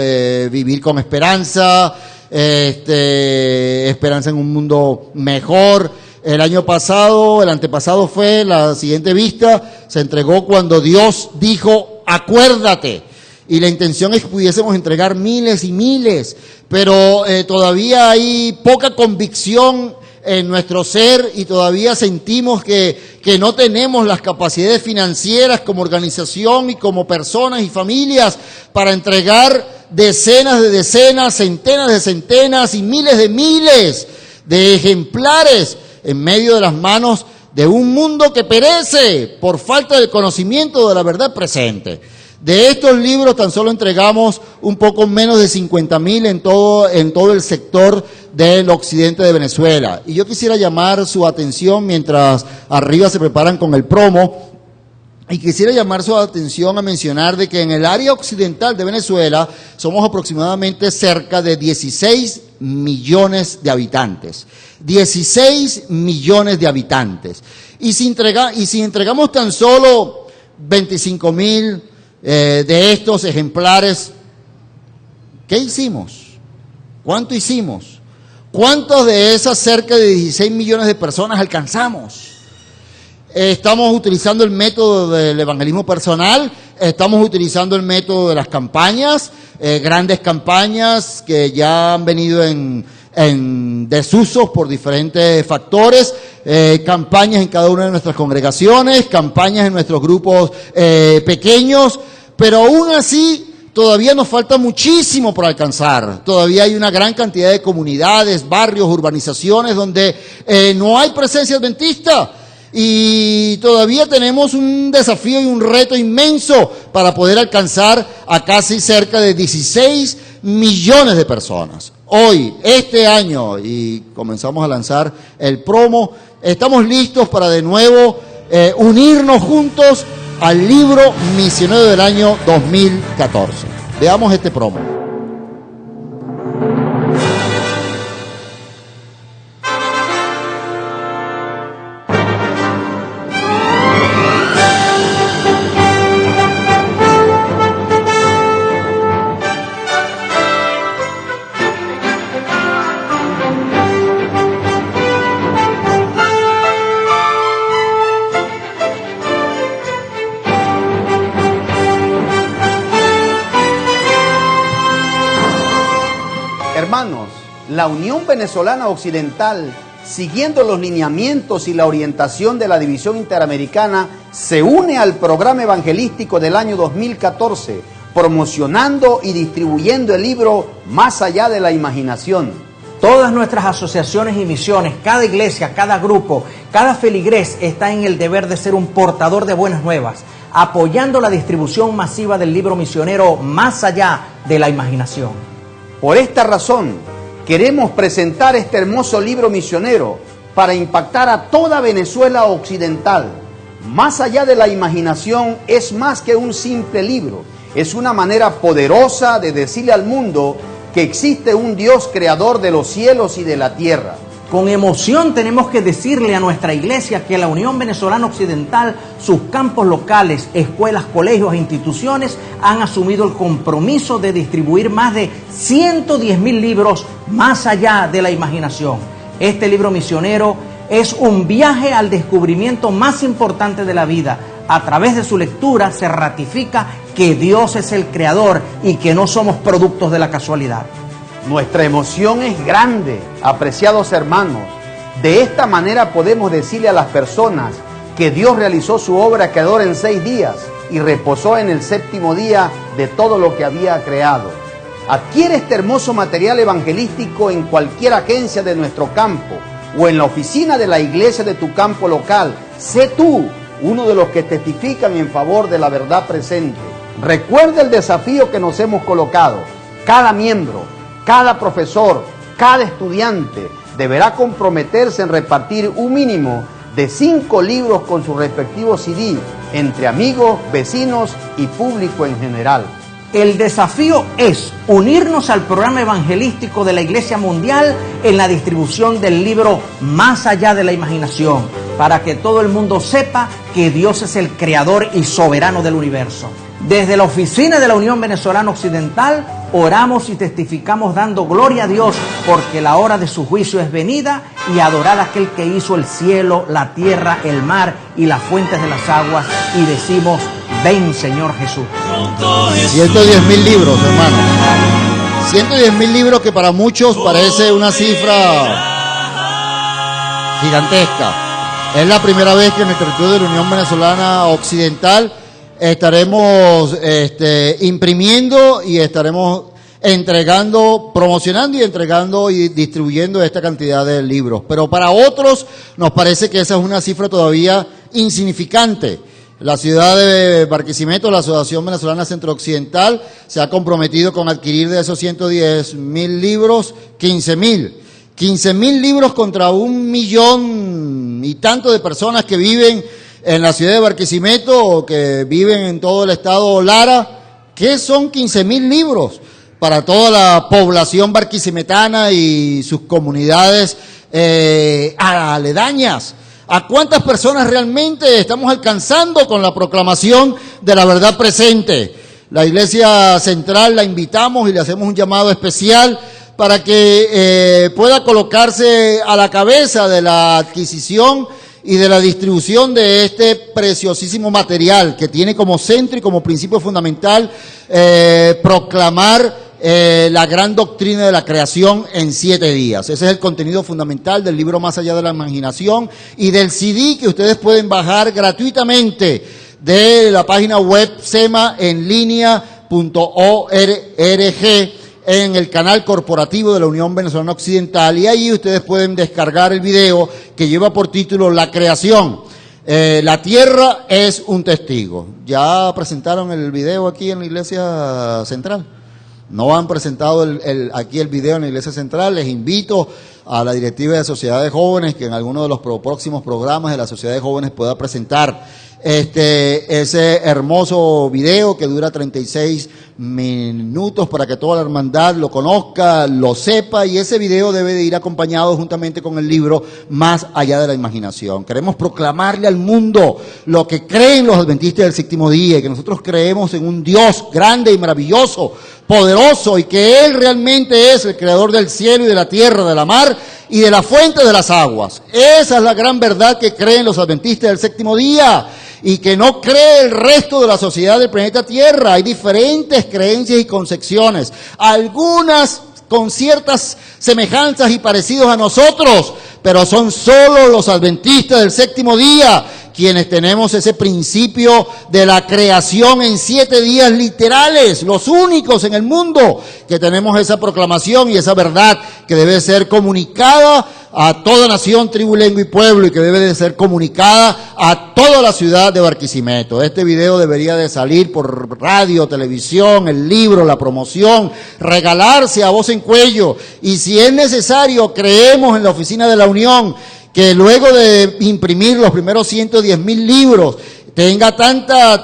vivir con esperanza, esperanza en un mundo mejor. El año pasado, el antepasado fue la siguiente vista, se entregó cuando Dios dijo, acuérdate. Y la intención es que pudiésemos entregar miles y miles, pero todavía hay poca convicción en nuestro ser y todavía sentimos que no tenemos las capacidades financieras como organización y como personas y familias para entregar decenas de decenas, centenas de centenas y miles de ejemplares en medio de las manos de un mundo que perece por falta del conocimiento de la verdad presente. De estos libros tan solo entregamos un poco menos de 50,000 en todo el sector del occidente de Venezuela. Y yo quisiera llamar su atención mientras arriba se preparan con el promo, y quisiera llamar su atención a mencionar de que en el área occidental de Venezuela somos aproximadamente cerca de 16 millones de habitantes. 16 millones de habitantes. Y si entregamos tan solo 25,000 de estos ejemplares, ¿qué hicimos? ¿Cuánto hicimos? ¿Cuántos de esas cerca de 16 millones de personas alcanzamos? Estamos utilizando el método del evangelismo personal, estamos utilizando el método de las campañas, grandes campañas que ya han venido en desuso por diferentes factores, campañas en cada una de nuestras congregaciones, campañas en nuestros grupos pequeños, pero aún así todavía nos falta muchísimo por alcanzar. Todavía hay una gran cantidad de comunidades, barrios, urbanizaciones donde no hay presencia adventista. Y todavía tenemos un desafío y un reto inmenso para poder alcanzar a casi cerca de 16 millones de personas. Hoy, este año, y comenzamos a lanzar el promo, estamos listos para de nuevo unirnos juntos al libro misionero del año 2014. Veamos este promo. la Unión Venezolana Occidental, siguiendo los lineamientos y la orientación de la División Interamericana, se une al programa evangelístico del año 2014, promocionando y distribuyendo el libro Más allá de la imaginación. Todas nuestras asociaciones y misiones, cada iglesia, cada grupo, cada feligrés está en el deber de ser un portador de buenas nuevas, apoyando la distribución masiva del libro misionero Más allá de la imaginación. Por esta razón, queremos presentar este hermoso libro misionero para impactar a toda Venezuela occidental. Más allá de la imaginación es más que un simple libro, es una manera poderosa de decirle al mundo que existe un Dios creador de los cielos y de la tierra. Con emoción tenemos que decirle a nuestra iglesia que la Unión Venezolana Occidental, sus campos locales, escuelas, colegios e instituciones han asumido el compromiso de distribuir más de 110.000 libros más allá de la imaginación. Este libro misionero es un viaje al descubrimiento más importante de la vida. A través de su lectura se ratifica que Dios es el creador y que no somos productos de la casualidad. Nuestra emoción es grande, apreciados hermanos. De esta manera podemos decirle a las personas que Dios realizó su obra creadora en 6 días y reposó en el 7º día de todo lo que había creado. Adquiere este hermoso material evangelístico en cualquier agencia de nuestro campo o en la oficina de la iglesia de tu campo local. Sé tú uno de los que testifican en favor de la verdad presente. Recuerda el desafío que nos hemos colocado. Cada miembro, cada profesor, cada estudiante deberá comprometerse en repartir un mínimo de 5 libros con sus respectivos CD entre amigos, vecinos y público en general. El desafío es unirnos al programa evangelístico de la Iglesia Mundial en la distribución del libro Más allá de la imaginación, para que todo el mundo sepa que Dios es el creador y soberano del universo. Desde la oficina de la Unión Venezolana Occidental oramos y testificamos dando gloria a Dios porque la hora de su juicio es venida y adorar a aquel que hizo el cielo, la tierra, el mar y las fuentes de las aguas, y decimos: ven, Señor Jesús. 110.000 libros, hermano. 110.000 libros, que para muchos parece una cifra gigantesca. Es la primera vez que en el territorio de la Unión Venezolana Occidental estaremos imprimiendo y estaremos entregando, promocionando y entregando y distribuyendo esta cantidad de libros. Pero para otros nos parece que esa es una cifra todavía insignificante. La ciudad de Barquisimeto, la Asociación Venezolana Centro-Occidental, se ha comprometido con adquirir de esos 110.000 libros, 15.000. 15.000 libros contra 1 millón y tanto de personas que viven en la ciudad de Barquisimeto o que viven en todo el estado Lara. ¿Qué son 15.000 libros para toda la población barquisimetana y sus comunidades aledañas? ¿A cuántas personas realmente estamos alcanzando con la proclamación de la verdad presente? La Iglesia Central la invitamos y le hacemos un llamado especial para que pueda colocarse a la cabeza de la adquisición y de la distribución de este preciosísimo material que tiene como centro y como principio fundamental proclamar la gran doctrina de la creación en 7 días. Ese es el contenido fundamental del libro Más allá de la imaginación y del CD que ustedes pueden bajar gratuitamente de la página web semaenlinea.org en el canal corporativo de la Unión Venezolana Occidental, y ahí ustedes pueden descargar el video que lleva por título La creación. La tierra es un testigo. ¿Ya presentaron el video aquí en la Iglesia Central? No han presentado aquí el video en la Iglesia Central. Les invito a la directiva de Sociedad de Jóvenes que en alguno de los próximos programas de la Sociedad de Jóvenes pueda presentar ese hermoso video que dura 36 minutos para que toda la hermandad lo conozca, lo sepa, y ese video debe de ir acompañado juntamente con el libro Más allá de la imaginación. Queremos proclamarle al mundo lo que creen los adventistas del 7º día, y que nosotros creemos en un Dios grande y maravilloso, poderoso, y que Él realmente es el creador del cielo y de la tierra, de la mar y de la fuente de las aguas. Esa es la gran verdad que creen los adventistas del 7º día y que no cree el resto de la sociedad del planeta Tierra. Hay diferentes creencias y concepciones. Algunas con ciertas semejanzas y parecidos a nosotros, pero son solo los adventistas del séptimo día quienes tenemos ese principio de la creación en 7 días literales, los únicos en el mundo que tenemos esa proclamación y esa verdad que debe ser comunicada a toda nación, tribu, lengua y pueblo, y que debe de ser comunicada a toda la ciudad de Barquisimeto. Este video debería de salir por radio, televisión, el libro, la promoción, regalarse a voz en cuello, y si es necesario, creemos en la Oficina de la Unión que luego de imprimir los primeros 110,000 libros, tenga tanta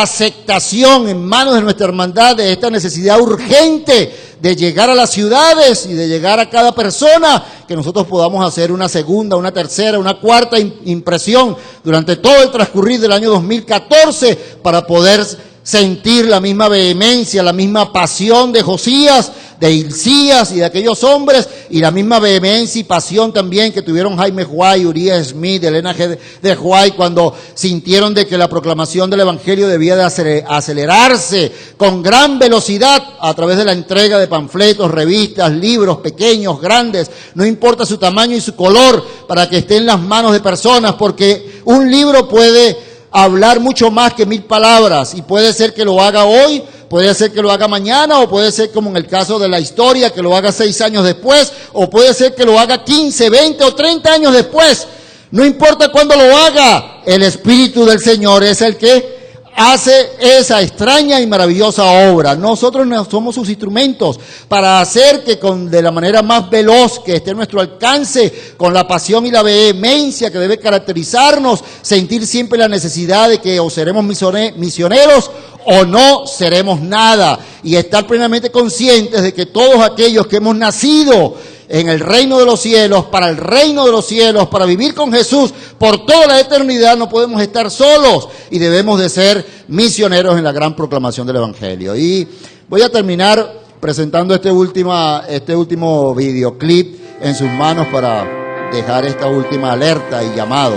aceptación en manos de nuestra hermandad de esta necesidad urgente de llegar a las ciudades y de llegar a cada persona, que nosotros podamos hacer una segunda, una tercera, una cuarta impresión durante todo el transcurrir del año 2014 para poder sentir la misma vehemencia, la misma pasión de Josías, de Hilcías y de aquellos hombres, y la misma vehemencia y pasión también que tuvieron Jaime White, Uriah Smith, Elena G. de White, cuando sintieron de que la proclamación del Evangelio debía de acelerarse con gran velocidad a través de la entrega de panfletos, revistas, libros pequeños, grandes, no importa su tamaño y su color, para que esté en las manos de personas, porque un libro puede hablar mucho más que 1000 palabras, y puede ser que lo haga hoy, puede ser que lo haga mañana, o puede ser como en el caso de la historia, que lo haga 6 años después, o puede ser que lo haga 15, 20 o 30 años después. No importa cuándo lo haga, el Espíritu del Señor es el que hace esa extraña y maravillosa obra. Nosotros no somos sus instrumentos para hacer que de la manera más veloz que esté a nuestro alcance, con la pasión y la vehemencia que debe caracterizarnos, sentir siempre la necesidad de que o seremos misioneros o no seremos nada, y estar plenamente conscientes de que todos aquellos que hemos nacido en el reino de los cielos, para el reino de los cielos, para vivir con Jesús por toda la eternidad, no podemos estar solos y debemos de ser misioneros en la gran proclamación del Evangelio. Y voy a terminar presentando este último videoclip en sus manos para dejar esta última alerta y llamado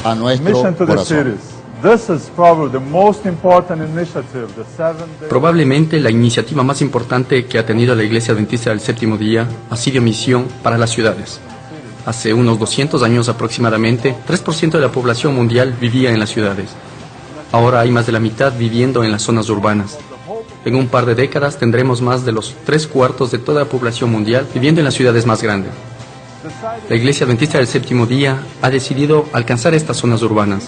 a nuestro corazón. Probablemente la iniciativa más importante que ha tenido la Iglesia Adventista del Séptimo Día ha sido misión para las ciudades. Hace unos 200 años aproximadamente, 3% de la población mundial vivía en las ciudades. Ahora hay más de la mitad viviendo en las zonas urbanas. En un par de décadas tendremos más de los 3/4 de toda la población mundial viviendo en las ciudades más grandes. La Iglesia Adventista del Séptimo Día ha decidido alcanzar estas zonas urbanas.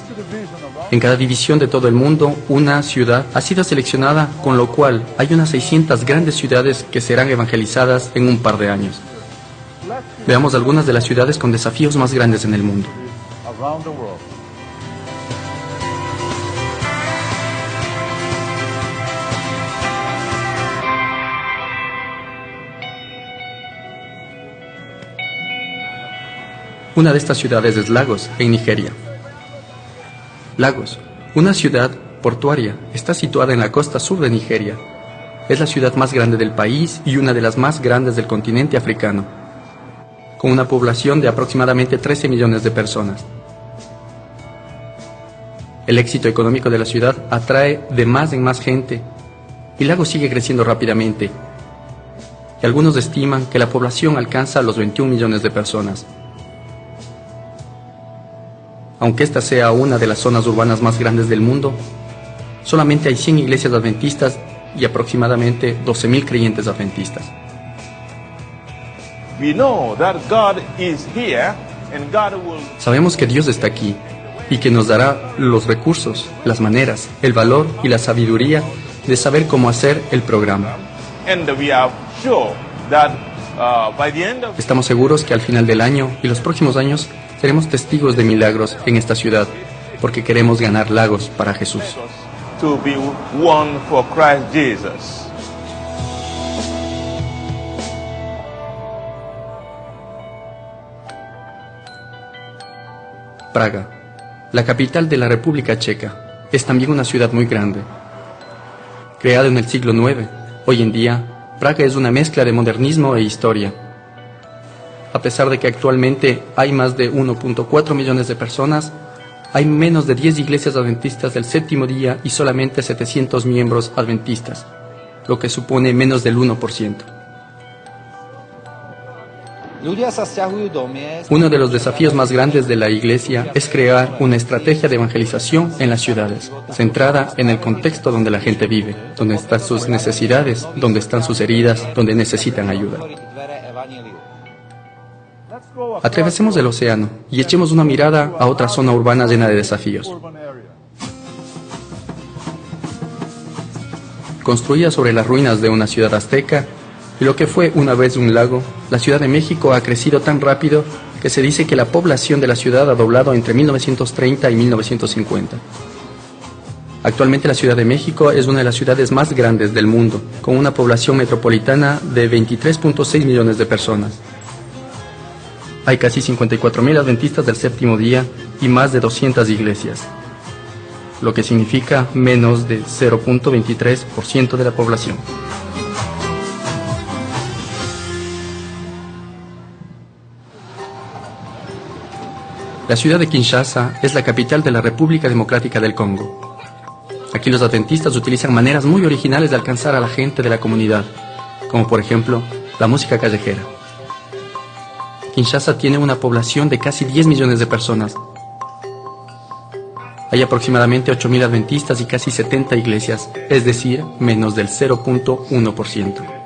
En cada división de todo el mundo, una ciudad ha sido seleccionada, con lo cual hay unas 600 grandes ciudades que serán evangelizadas en un par de años. Veamos algunas de las ciudades con desafíos más grandes en el mundo. Una de estas ciudades es Lagos, en Nigeria. Lagos, una ciudad portuaria, está situada en la costa sur de Nigeria. Es la ciudad más grande del país y una de las más grandes del continente africano, con una población de aproximadamente 13 millones de personas. El éxito económico de la ciudad atrae de más en más gente, y Lagos sigue creciendo rápidamente. Y algunos estiman que la población alcanza los 21 millones de personas. Aunque esta sea una de las zonas urbanas más grandes del mundo, solamente hay 100 iglesias adventistas y aproximadamente 12,000 creyentes adventistas. Sabemos que Dios está aquí y que nos dará los recursos, las maneras, el valor y la sabiduría de saber cómo hacer el programa. Estamos seguros que al final del año y los próximos años seremos testigos de milagros en esta ciudad, porque queremos ganar Lagos para Jesús. Praga, la capital de la República Checa, es también una ciudad muy grande. Creada en el siglo IX, hoy en día, Praga es una mezcla de modernismo e historia. A pesar de que actualmente hay más de 1.4 millones de personas, hay menos de 10 iglesias adventistas del Séptimo Día y solamente 700 miembros adventistas. lo que supone menos del 1%. Uno de los desafíos más grandes de la Iglesia es crear una estrategia de evangelización en las ciudades, centrada en el contexto donde la gente vive, donde están sus necesidades, donde están sus heridas, donde necesitan ayuda. Atravesemos el océano y echemos una mirada a otra zona urbana llena de desafíos. Construida sobre las ruinas de una ciudad azteca y lo que fue una vez un lago, la Ciudad de México ha crecido tan rápido que se dice que la población de la ciudad ha doblado entre 1930 y 1950. Actualmente la Ciudad de México es una de las ciudades más grandes del mundo, con una población metropolitana de 23.6 millones de personas. Hay casi 54.000 adventistas del séptimo día y más de 200 iglesias, lo que significa menos de 0.23% de la población. La ciudad de Kinshasa es la capital de la República Democrática del Congo. Aquí los adventistas utilizan maneras muy originales de alcanzar a la gente de la comunidad, como por ejemplo la música callejera. Kinshasa tiene una población de casi 10 millones de personas. Hay aproximadamente 8.000 adventistas y casi 70 iglesias, es decir, menos del 0.1%.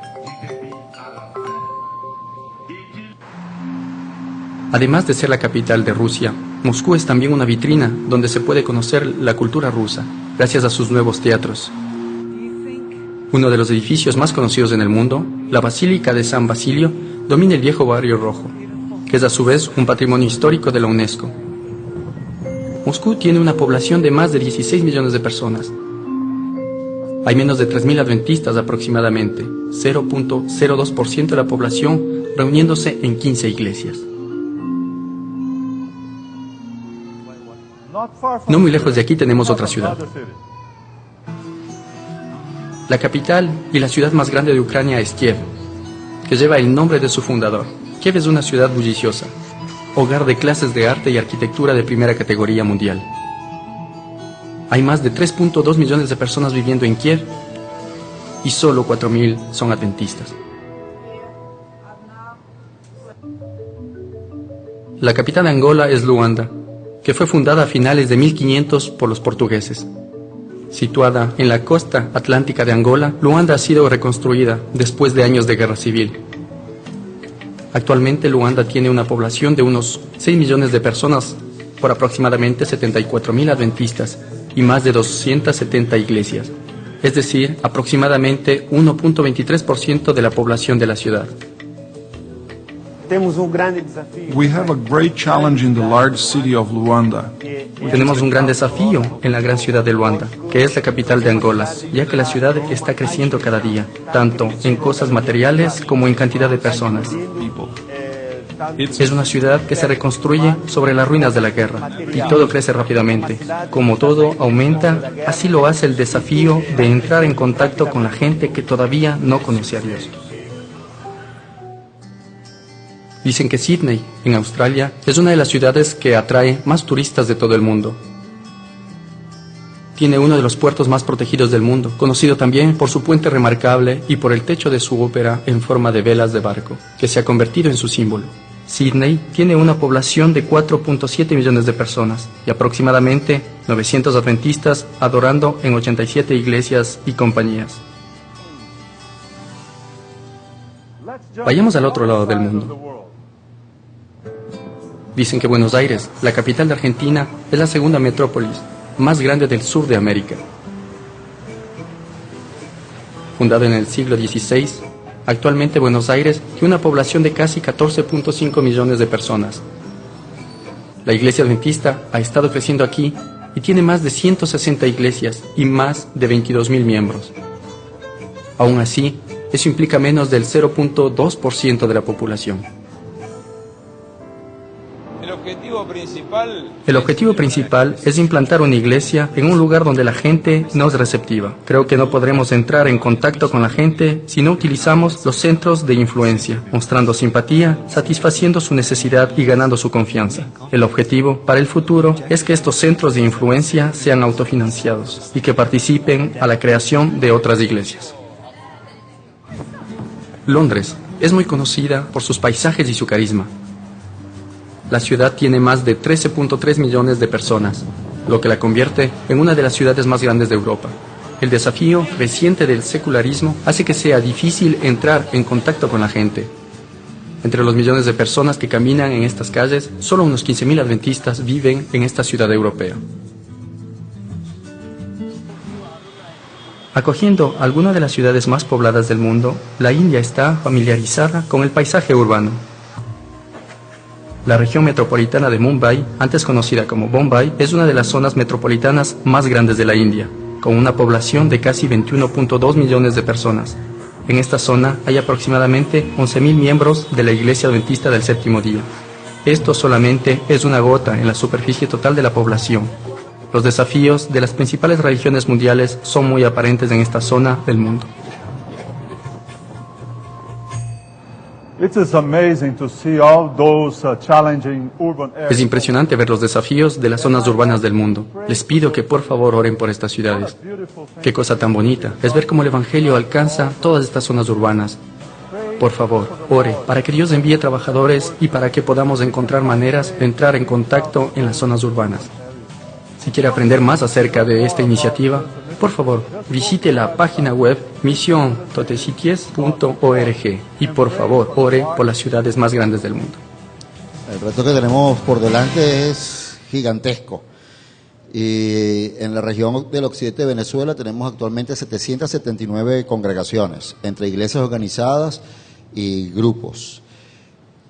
Además de ser la capital de Rusia, Moscú es también una vitrina donde se puede conocer la cultura rusa, gracias a sus nuevos teatros. Uno de los edificios más conocidos en el mundo, la Basílica de San Basilio, domina el viejo barrio rojo, que es a su vez un patrimonio histórico de la UNESCO. Moscú tiene una población de más de 16 millones de personas. Hay menos de 3.000 adventistas aproximadamente, 0.02% de la población reuniéndose en 15 iglesias. No muy lejos de aquí tenemos otra ciudad. La capital y la ciudad más grande de Ucrania es Kiev, que lleva el nombre de su fundador. Kiev es una ciudad bulliciosa, hogar de clases de arte y arquitectura de primera categoría mundial. Hay más de 3.2 millones de personas viviendo en Kiev y solo 4.000 son adventistas. La capital de Angola es Luanda, que fue fundada a finales de 1500 por los portugueses. Situada en la costa atlántica de Angola, Luanda ha sido reconstruida después de años de guerra civil. Actualmente Luanda tiene una población de unos 6 millones de personas por aproximadamente 74.000 adventistas y más de 270 iglesias, es decir, aproximadamente 1.23% de la población de la ciudad. We have a great challenge in the large city of Luanda. Tenemos un gran desafío en la gran ciudad de Luanda, que es la capital de Angola, ya que la ciudad está creciendo cada día, tanto en cosas materiales como en cantidad de personas. Es una ciudad que se reconstruye sobre las ruinas de la guerra, y todo crece rápidamente. Como todo aumenta, así lo hace el desafío de entrar en contacto con la gente que todavía no conoce a Dios. Dicen que Sydney, en Australia, es una de las ciudades que atrae más turistas de todo el mundo. Tiene uno de los puertos más protegidos del mundo, conocido también por su puente remarcable y por el techo de su ópera en forma de velas de barco, que se ha convertido en su símbolo. Sydney tiene una población de 4.7 millones de personas y aproximadamente 900 adventistas adorando en 87 iglesias y compañías. Vayamos al otro lado del mundo. Dicen que Buenos Aires, la capital de Argentina, es la segunda metrópolis más grande del sur de América. Fundada en el siglo XVI, actualmente Buenos Aires tiene una población de casi 14.5 millones de personas. La iglesia adventista ha estado creciendo aquí y tiene más de 160 iglesias y más de 22.000 miembros. Aún así, eso implica menos del 0.2% de la población. El objetivo principal es implantar una iglesia en un lugar donde la gente no es receptiva. Creo que no podremos entrar en contacto con la gente si no utilizamos los centros de influencia, mostrando simpatía, satisfaciendo su necesidad y ganando su confianza. El objetivo para el futuro es que estos centros de influencia sean autofinanciados y que participen a la creación de otras iglesias. Londres es muy conocida por sus paisajes y su carisma. La ciudad tiene más de 13.3 millones de personas, lo que la convierte en una de las ciudades más grandes de Europa. El desafío reciente del secularismo hace que sea difícil entrar en contacto con la gente. Entre los millones de personas que caminan en estas calles, solo unos 15.000 adventistas viven en esta ciudad europea. Acogiendo algunas de las ciudades más pobladas del mundo, la India está familiarizada con el paisaje urbano. La región metropolitana de Mumbai, antes conocida como Bombay, es una de las zonas metropolitanas más grandes de la India, con una población de casi 21.2 millones de personas. En esta zona hay aproximadamente 11.000 miembros de la Iglesia Adventista del Séptimo Día. Esto solamente es una gota en la superficie total de la población. Los desafíos de las principales religiones mundiales son muy aparentes en esta zona del mundo. Es impresionante ver los desafíos de las zonas urbanas del mundo. Les pido que por favor oren por estas ciudades. Qué cosa tan bonita es ver cómo el Evangelio alcanza todas estas zonas urbanas. Por favor, ore para que Dios envíe trabajadores y para que podamos encontrar maneras de entrar en contacto en las zonas urbanas. Si quiere aprender más acerca de esta iniciativa, por favor, visite la página web misiontotesities.org y por favor, ore por las ciudades más grandes del mundo. El reto que tenemos por delante es gigantesco. Y en la región del occidente de Venezuela tenemos actualmente 779 congregaciones, entre iglesias organizadas y grupos.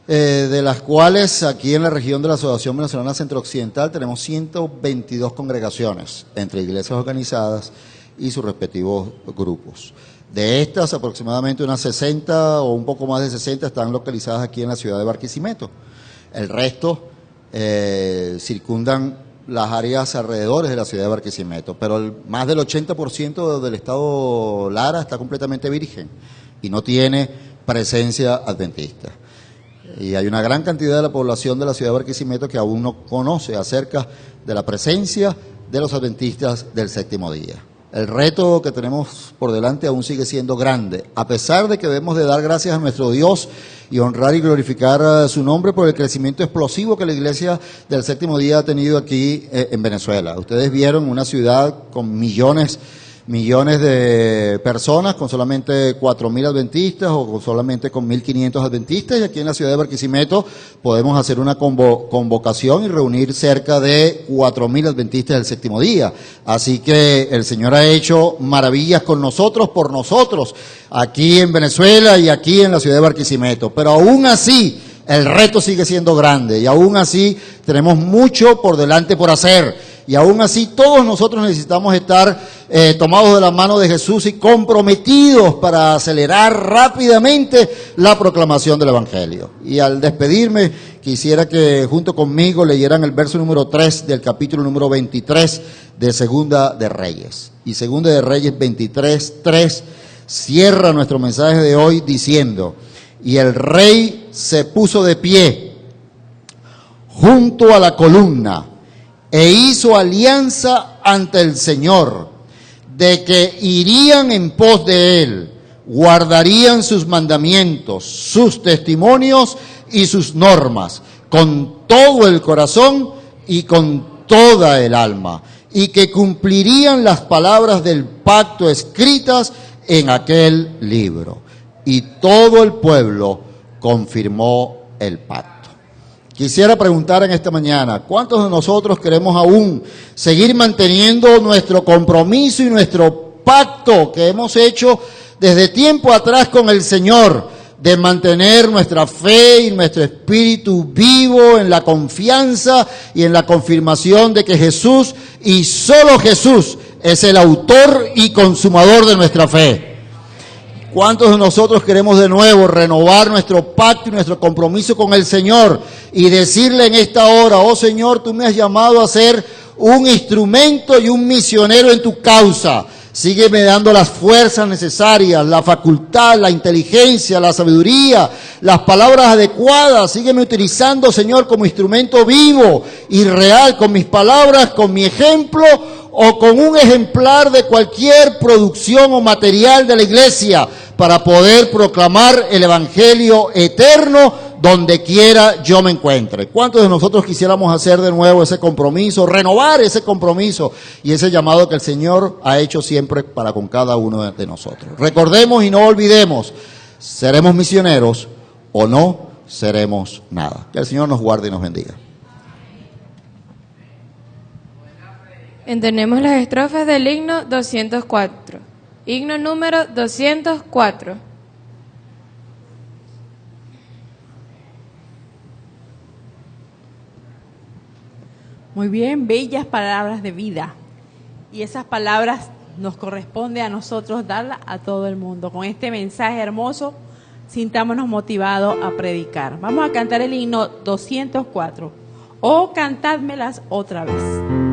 De las cuales aquí en la región de la Asociación Venezolana Centro-Occidental tenemos 122 congregaciones entre iglesias organizadas y sus respectivos grupos. De estas, aproximadamente unas 60 o un poco más de 60 están localizadas aquí en la ciudad de Barquisimeto. El resto circundan las áreas alrededores de la ciudad de Barquisimeto, pero más del 80% del estado Lara está completamente virgen y no tiene presencia adventista. Y hay una gran cantidad de la población de la ciudad de Barquisimeto que aún no conoce acerca de la presencia de los adventistas del séptimo día. El reto que tenemos por delante aún sigue siendo grande, a pesar de que debemos de dar gracias a nuestro Dios y honrar y glorificar su nombre por el crecimiento explosivo que la iglesia del séptimo día ha tenido aquí en Venezuela. Ustedes vieron una ciudad con millones de personas, con solamente 4.000 adventistas o con solamente con 1.500 adventistas, y aquí en la ciudad de Barquisimeto podemos hacer una convocación y reunir cerca de 4.000 adventistas del séptimo día. Así que el Señor ha hecho maravillas con nosotros, por nosotros, aquí en Venezuela y aquí en la ciudad de Barquisimeto. Pero aún así, el reto sigue siendo grande y aún así tenemos mucho por delante por hacer. Y aún así todos nosotros necesitamos estar tomados de la mano de Jesús y comprometidos para acelerar rápidamente la proclamación del Evangelio. Y al despedirme, quisiera que junto conmigo leyeran el verso número 3 del capítulo número 23 de Segunda de Reyes. Y Segunda de Reyes 23, 3 cierra nuestro mensaje de hoy diciendo: y el rey se puso de pie junto a la columna e hizo alianza ante el Señor, de que irían en pos de él, guardarían sus mandamientos, sus testimonios y sus normas, con todo el corazón y con toda el alma, y que cumplirían las palabras del pacto escritas en aquel libro. Y todo el pueblo confirmó el pacto. Quisiera preguntar en esta mañana, ¿cuántos de nosotros queremos aún seguir manteniendo nuestro compromiso y nuestro pacto que hemos hecho desde tiempo atrás con el Señor, de mantener nuestra fe y nuestro espíritu vivo en la confianza y en la confirmación de que Jesús y solo Jesús es el autor y consumador de nuestra fe? ¿Cuántos de nosotros queremos de nuevo renovar nuestro pacto y nuestro compromiso con el Señor y decirle en esta hora: oh Señor, tú me has llamado a ser un instrumento y un misionero en tu causa? Sígueme dando las fuerzas necesarias, la facultad, la inteligencia, la sabiduría, las palabras adecuadas. Sígueme utilizando, Señor, como instrumento vivo y real, con mis palabras, con mi ejemplo, o con un ejemplar de cualquier producción o material de la iglesia para poder proclamar el evangelio eterno donde quiera yo me encuentre. ¿Cuántos de nosotros quisiéramos hacer de nuevo ese compromiso, renovar ese compromiso y ese llamado que el Señor ha hecho siempre para con cada uno de nosotros? Recordemos y no olvidemos, seremos misioneros o no seremos nada. Que el Señor nos guarde y nos bendiga. Entonemos las estrofas del himno 204. Himno número 204. Muy bien, bellas palabras de vida. Y esas palabras nos corresponde a nosotros darlas a todo el mundo. Con este mensaje hermoso, sintámonos motivados a predicar. Vamos a cantar el himno 204. O cantádmelas otra vez.